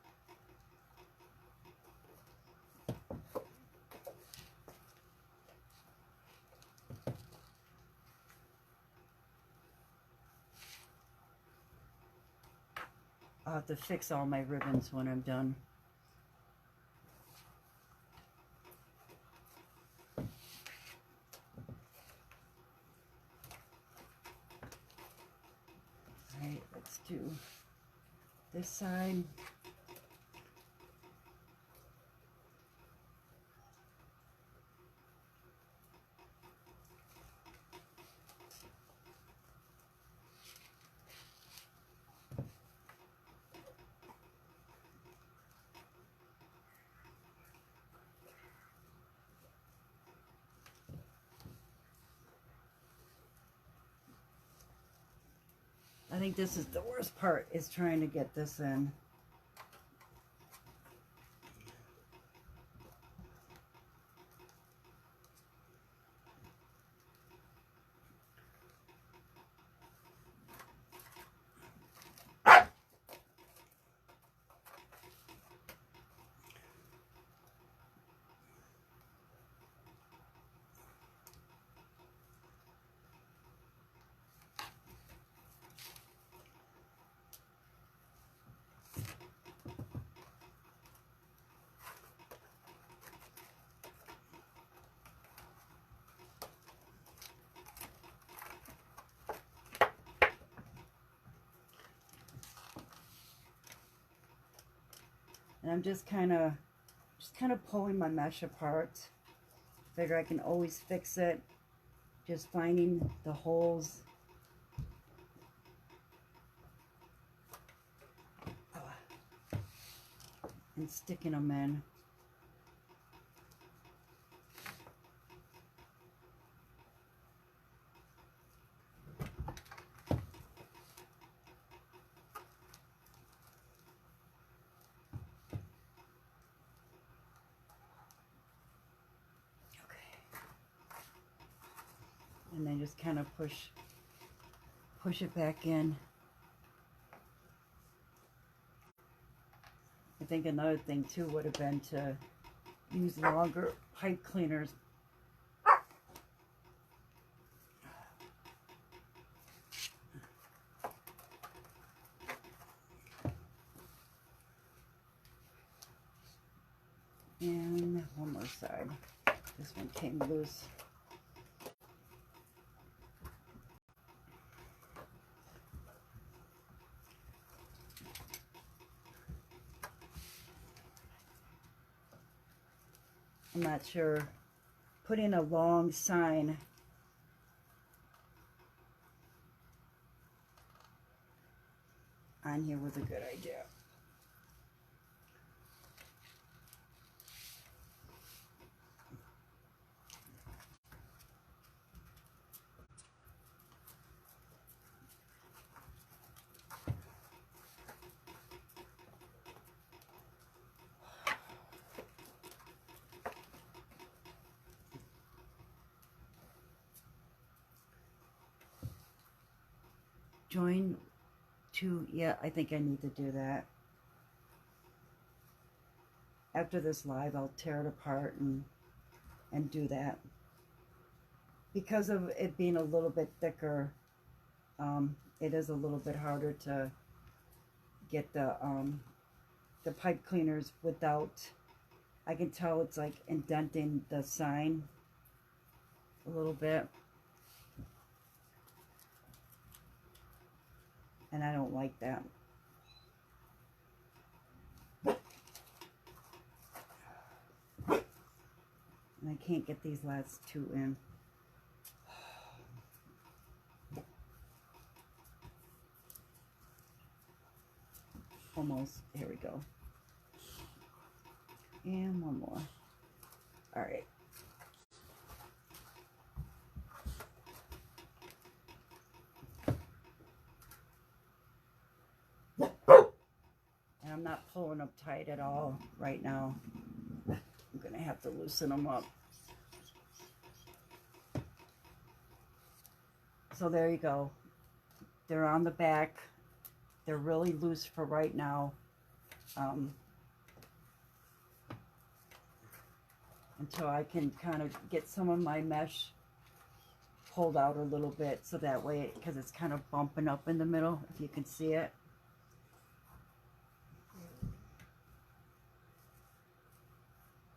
I'll have to fix all my ribbons when I'm done. Alright, let's do this side. I think this is the worst part, is trying to get this in. And I'm just kind of pulling my mesh apart. Figure I can always fix it. Just finding the holes. And sticking them in. And then just kind of push it back in. I think another thing too would have been to use longer pipe cleaners. And one more side. This one came loose. I'm not sure. Putting a long sign on here was a good idea. Join to, yeah, I think I need to do that. After this live, I'll tear it apart and do that. Because of it being a little bit thicker, it is a little bit harder to get the pipe cleaners without, I can tell it's like indenting the sign a little bit. And I don't like that. And I can't get these last two in. Almost. Here we go. And one more. All right. And I'm not pulling them tight at all right now. I'm going to have to loosen them up. So there you go. They're on the back. They're really loose for right now. Until I can kind of get some of my mesh pulled out a little bit, so that way, because it's kind of bumping up in the middle, if you can see it.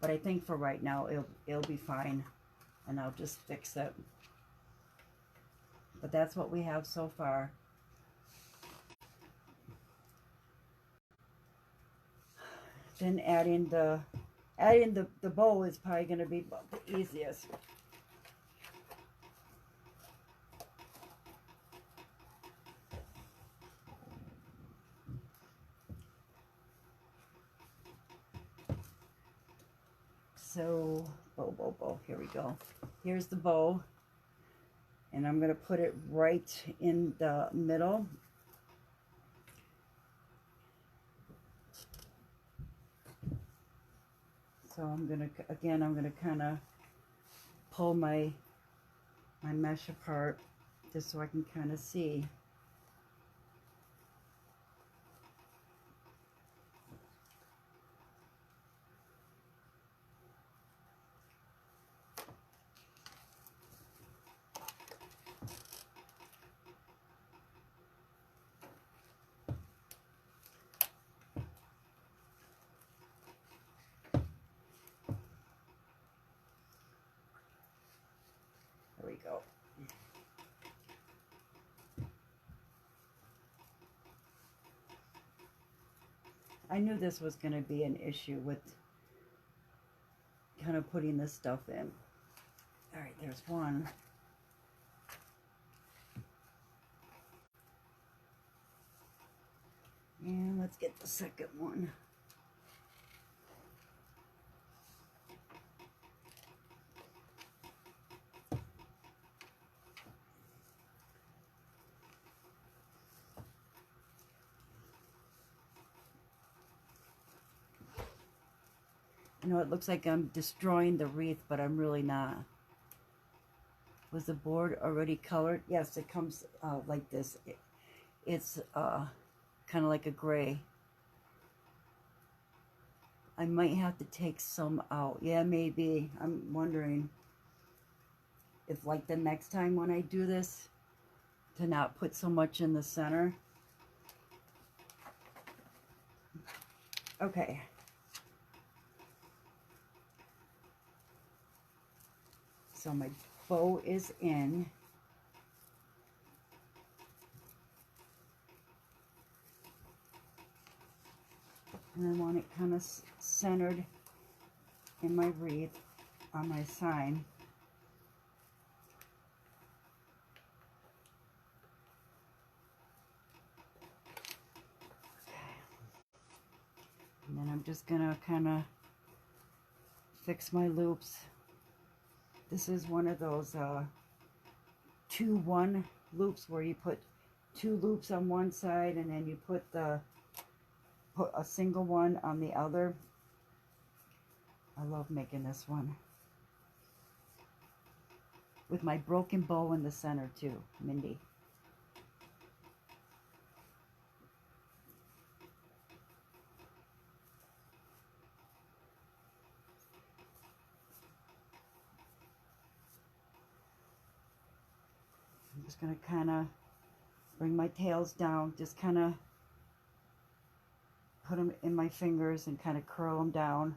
But I think for right now, it'll be fine, and I'll just fix it. But that's what we have so far. Then adding the bow is probably going to be the easiest. So, bow, here we go. Here's the bow. And I'm going to put it right in the middle. So I'm going to kind of pull my mesh apart just so I can kind of see. There we go. I knew this was going to be an issue with kind of putting this stuff in. All right, there's one. And let's get the second one. I know it looks like I'm destroying the wreath, but I'm really not. Was the board already colored? Yes, it comes like this. It's kind of like a gray. I might have to take some out. Yeah, maybe. I'm wondering if like the next time when I do this, to not put so much in the center. Okay. So my bow is in. And I want it kind of centered in my wreath on my sign. Okay. And then I'm just going to kind of fix my loops. This is one of those 2-1 loops where you put 2 loops on one side and then you put a single one on the other. I love making this one. With my broken bow in the center too, Mindy. I'm just going to kind of bring my tails down, just kind of put them in my fingers and kind of curl them down.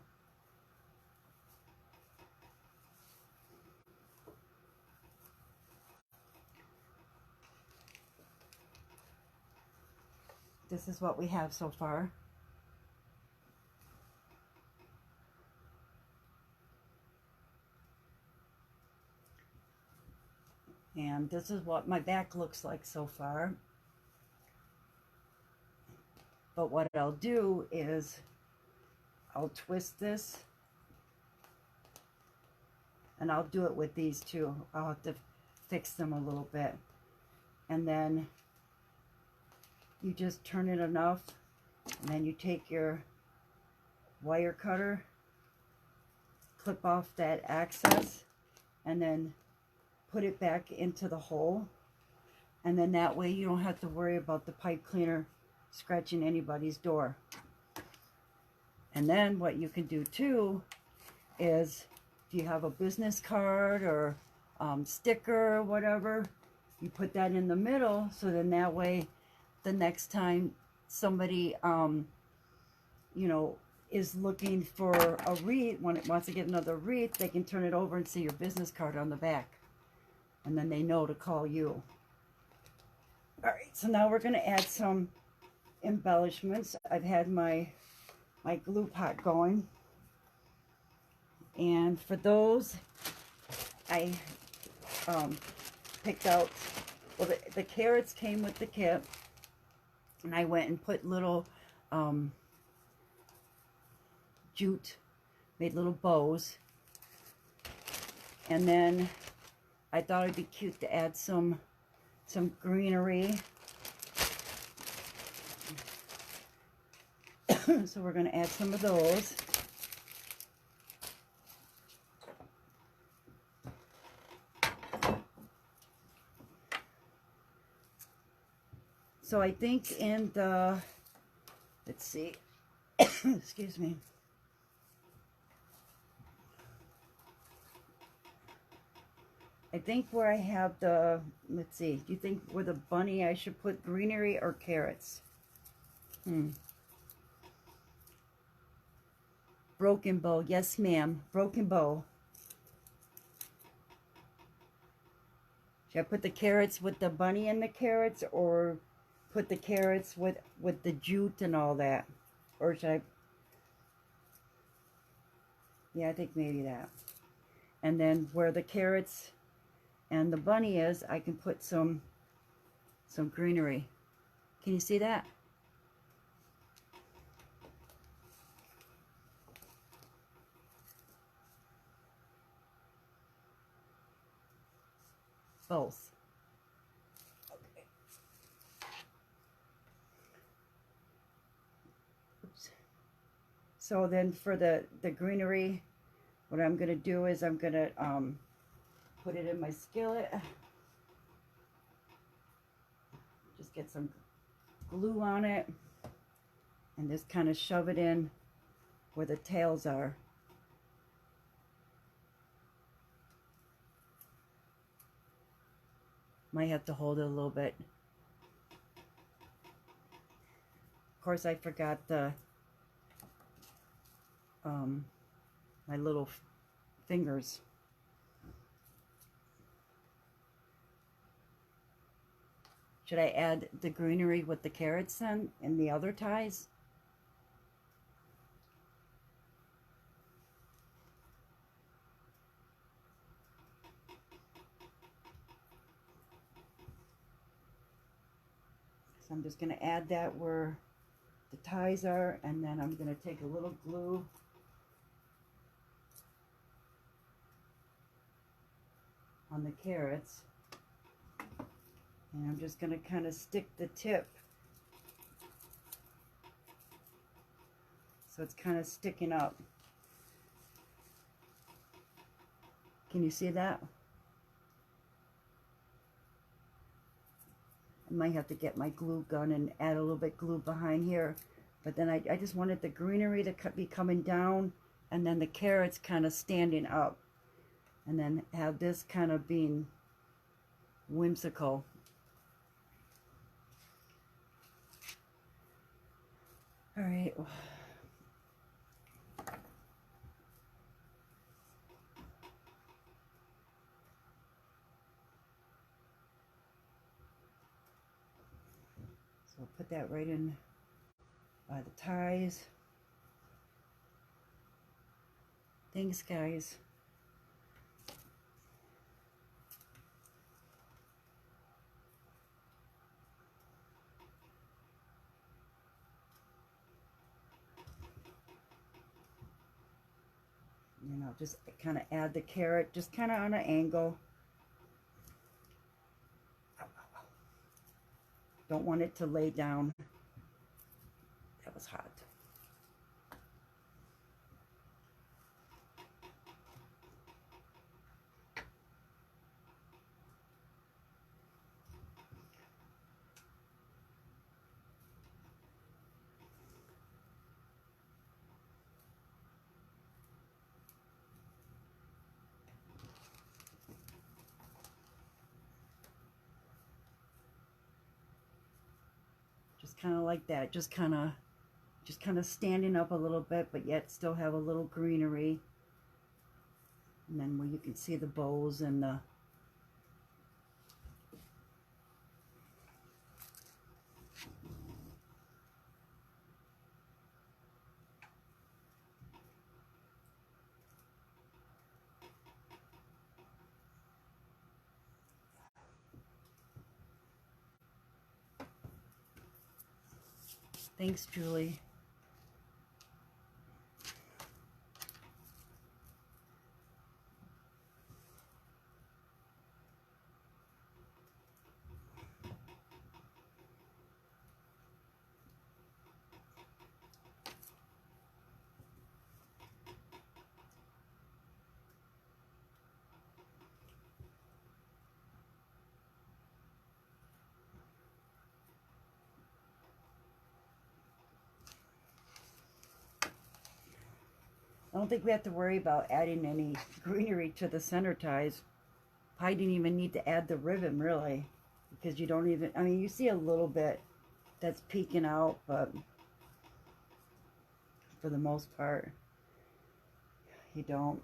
This is what we have so far. And this is what my back looks like so far. But what I'll do is I'll twist this, and I'll do it with these two. I'll have to fix them a little bit. And then you just turn it enough, and then you take your wire cutter, clip off that excess, and then put it back into the hole. And then that way you don't have to worry about the pipe cleaner scratching anybody's door. And then what you can do too is, if you have a business card or sticker or whatever, you put that in the middle, so then that way the next time somebody you know, is looking for a wreath, when it wants to get another wreath, they can turn it over and see your business card on the back, and then they know to call you. All right, so now we're going to add some embellishments. I've had my glue pot going, and for those I picked out, well, the carrots came with the kit, and I went and put little jute, made little bows, and then I thought it'd be cute to add some greenery. So we're going to add some of those. So I think in the, let's see, excuse me. I think where I have the, let's see, do you think where the bunny I should put greenery or carrots? Broken bow, yes ma'am, broken bow. Should I put the carrots with the bunny and the carrots, or put the carrots with the jute and all that? or should I? Yeah, I think maybe that. And then where the carrots and the bunny is, I can put some greenery. Can you see that? Both. Okay. Oops. So then for the greenery, what I'm going to do is I'm going to put it in my skillet. Just get some glue on it and just kind of shove it in where the tails are. Might have to hold it a little bit. Of course, I forgot the my little fingers. Should I add the greenery with the carrots then and the other ties? So I'm just going to add that where the ties are, and then I'm going to take a little glue on the carrots, and I'm just going to kind of stick the tip so it's kind of sticking up. Can you see that? I might have to get my glue gun and add a little bit glue behind here, but then I just wanted the greenery to be coming down and then the carrots kind of standing up, and then have this kind of being whimsical. All right. So I'll put that right in by the ties. Thanks, guys. You know, just kind of add the carrot, just kind of on an angle. Don't want it to lay down. That was hot. Just kind of like that, just kind of standing up a little bit, but yet still have a little greenery. And then where you can see the bows and the thanks, Julie. I don't think we have to worry about adding any greenery to the center ties. I didn't even need to add the ribbon, really, because you don't even, I mean, you see a little bit that's peeking out, but for the most part, you don't.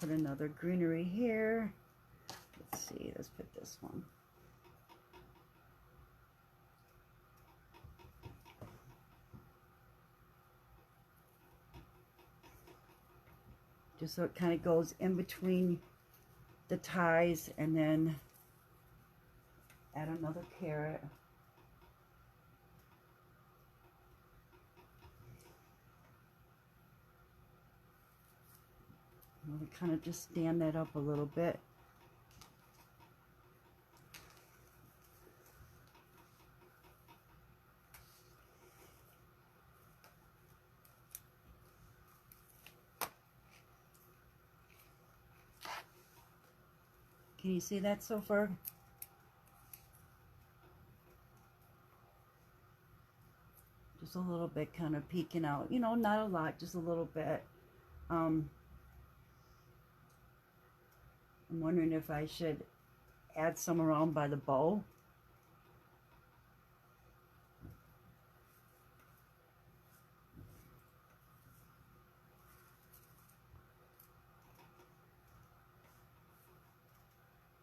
put another greenery here. Let's see, let's put this one. Just so it kind of goes in between the ties, and then add another carrot. I'm going to kind of just stand that up a little bit. Can you see that so far? Just a little bit kind of peeking out. You know, not a lot, just a little bit. I'm wondering if I should add some around by the bow.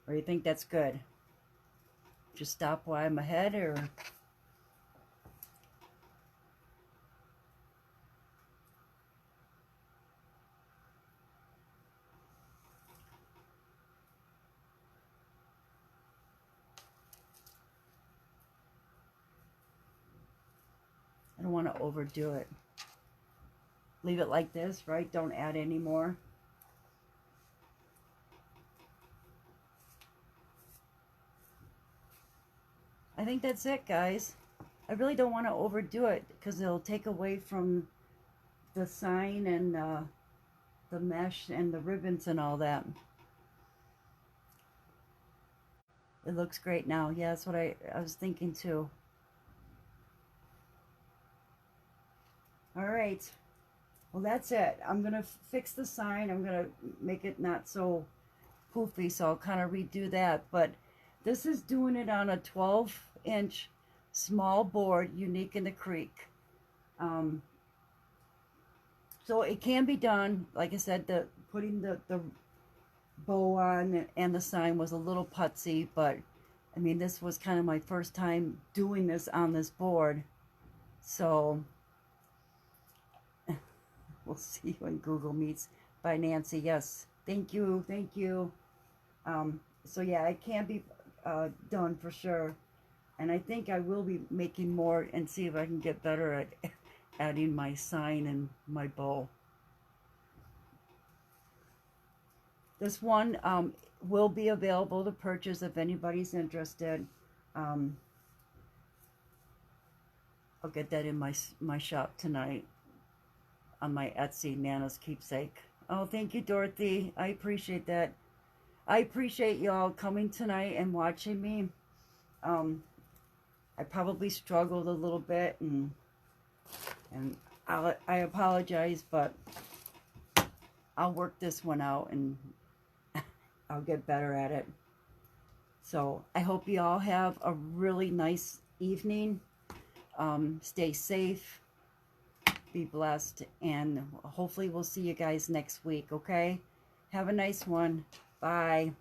Or you think that's good? Just stop while I'm ahead, or... I don't want to overdo it. Leave it like this, right? Don't add any more. I think that's it, guys. I really don't want to overdo it because it'll take away from the sign and the mesh and the ribbons and all that. It looks great now. Yeah, that's what I was thinking too. All right. Well, that's it. I'm going to fix the sign. I'm going to make it not so poofy, so I'll kind of redo that. But this is doing it on a 12-inch small board, unique in the creek. So it can be done. Like I said, putting the bow on and the sign was a little putsy, but I mean, this was kind of my first time doing this on this board. So we'll see you in Google Meets by Nancy. Yes, thank you, thank you. So yeah, it can be done for sure. And I think I will be making more and see if I can get better at adding my sign and my bow. This one will be available to purchase if anybody's interested. I'll get that in my shop tonight on my Etsy, Nana's Keepsake. Oh, thank you, Dorothy. I appreciate that. I appreciate y'all coming tonight and watching me. I probably struggled a little bit, and I apologize, but I'll work this one out and I'll get better at it. So I hope you all have a really nice evening. Stay safe, be blessed, and hopefully we'll see you guys next week, okay? Have a nice one. Bye.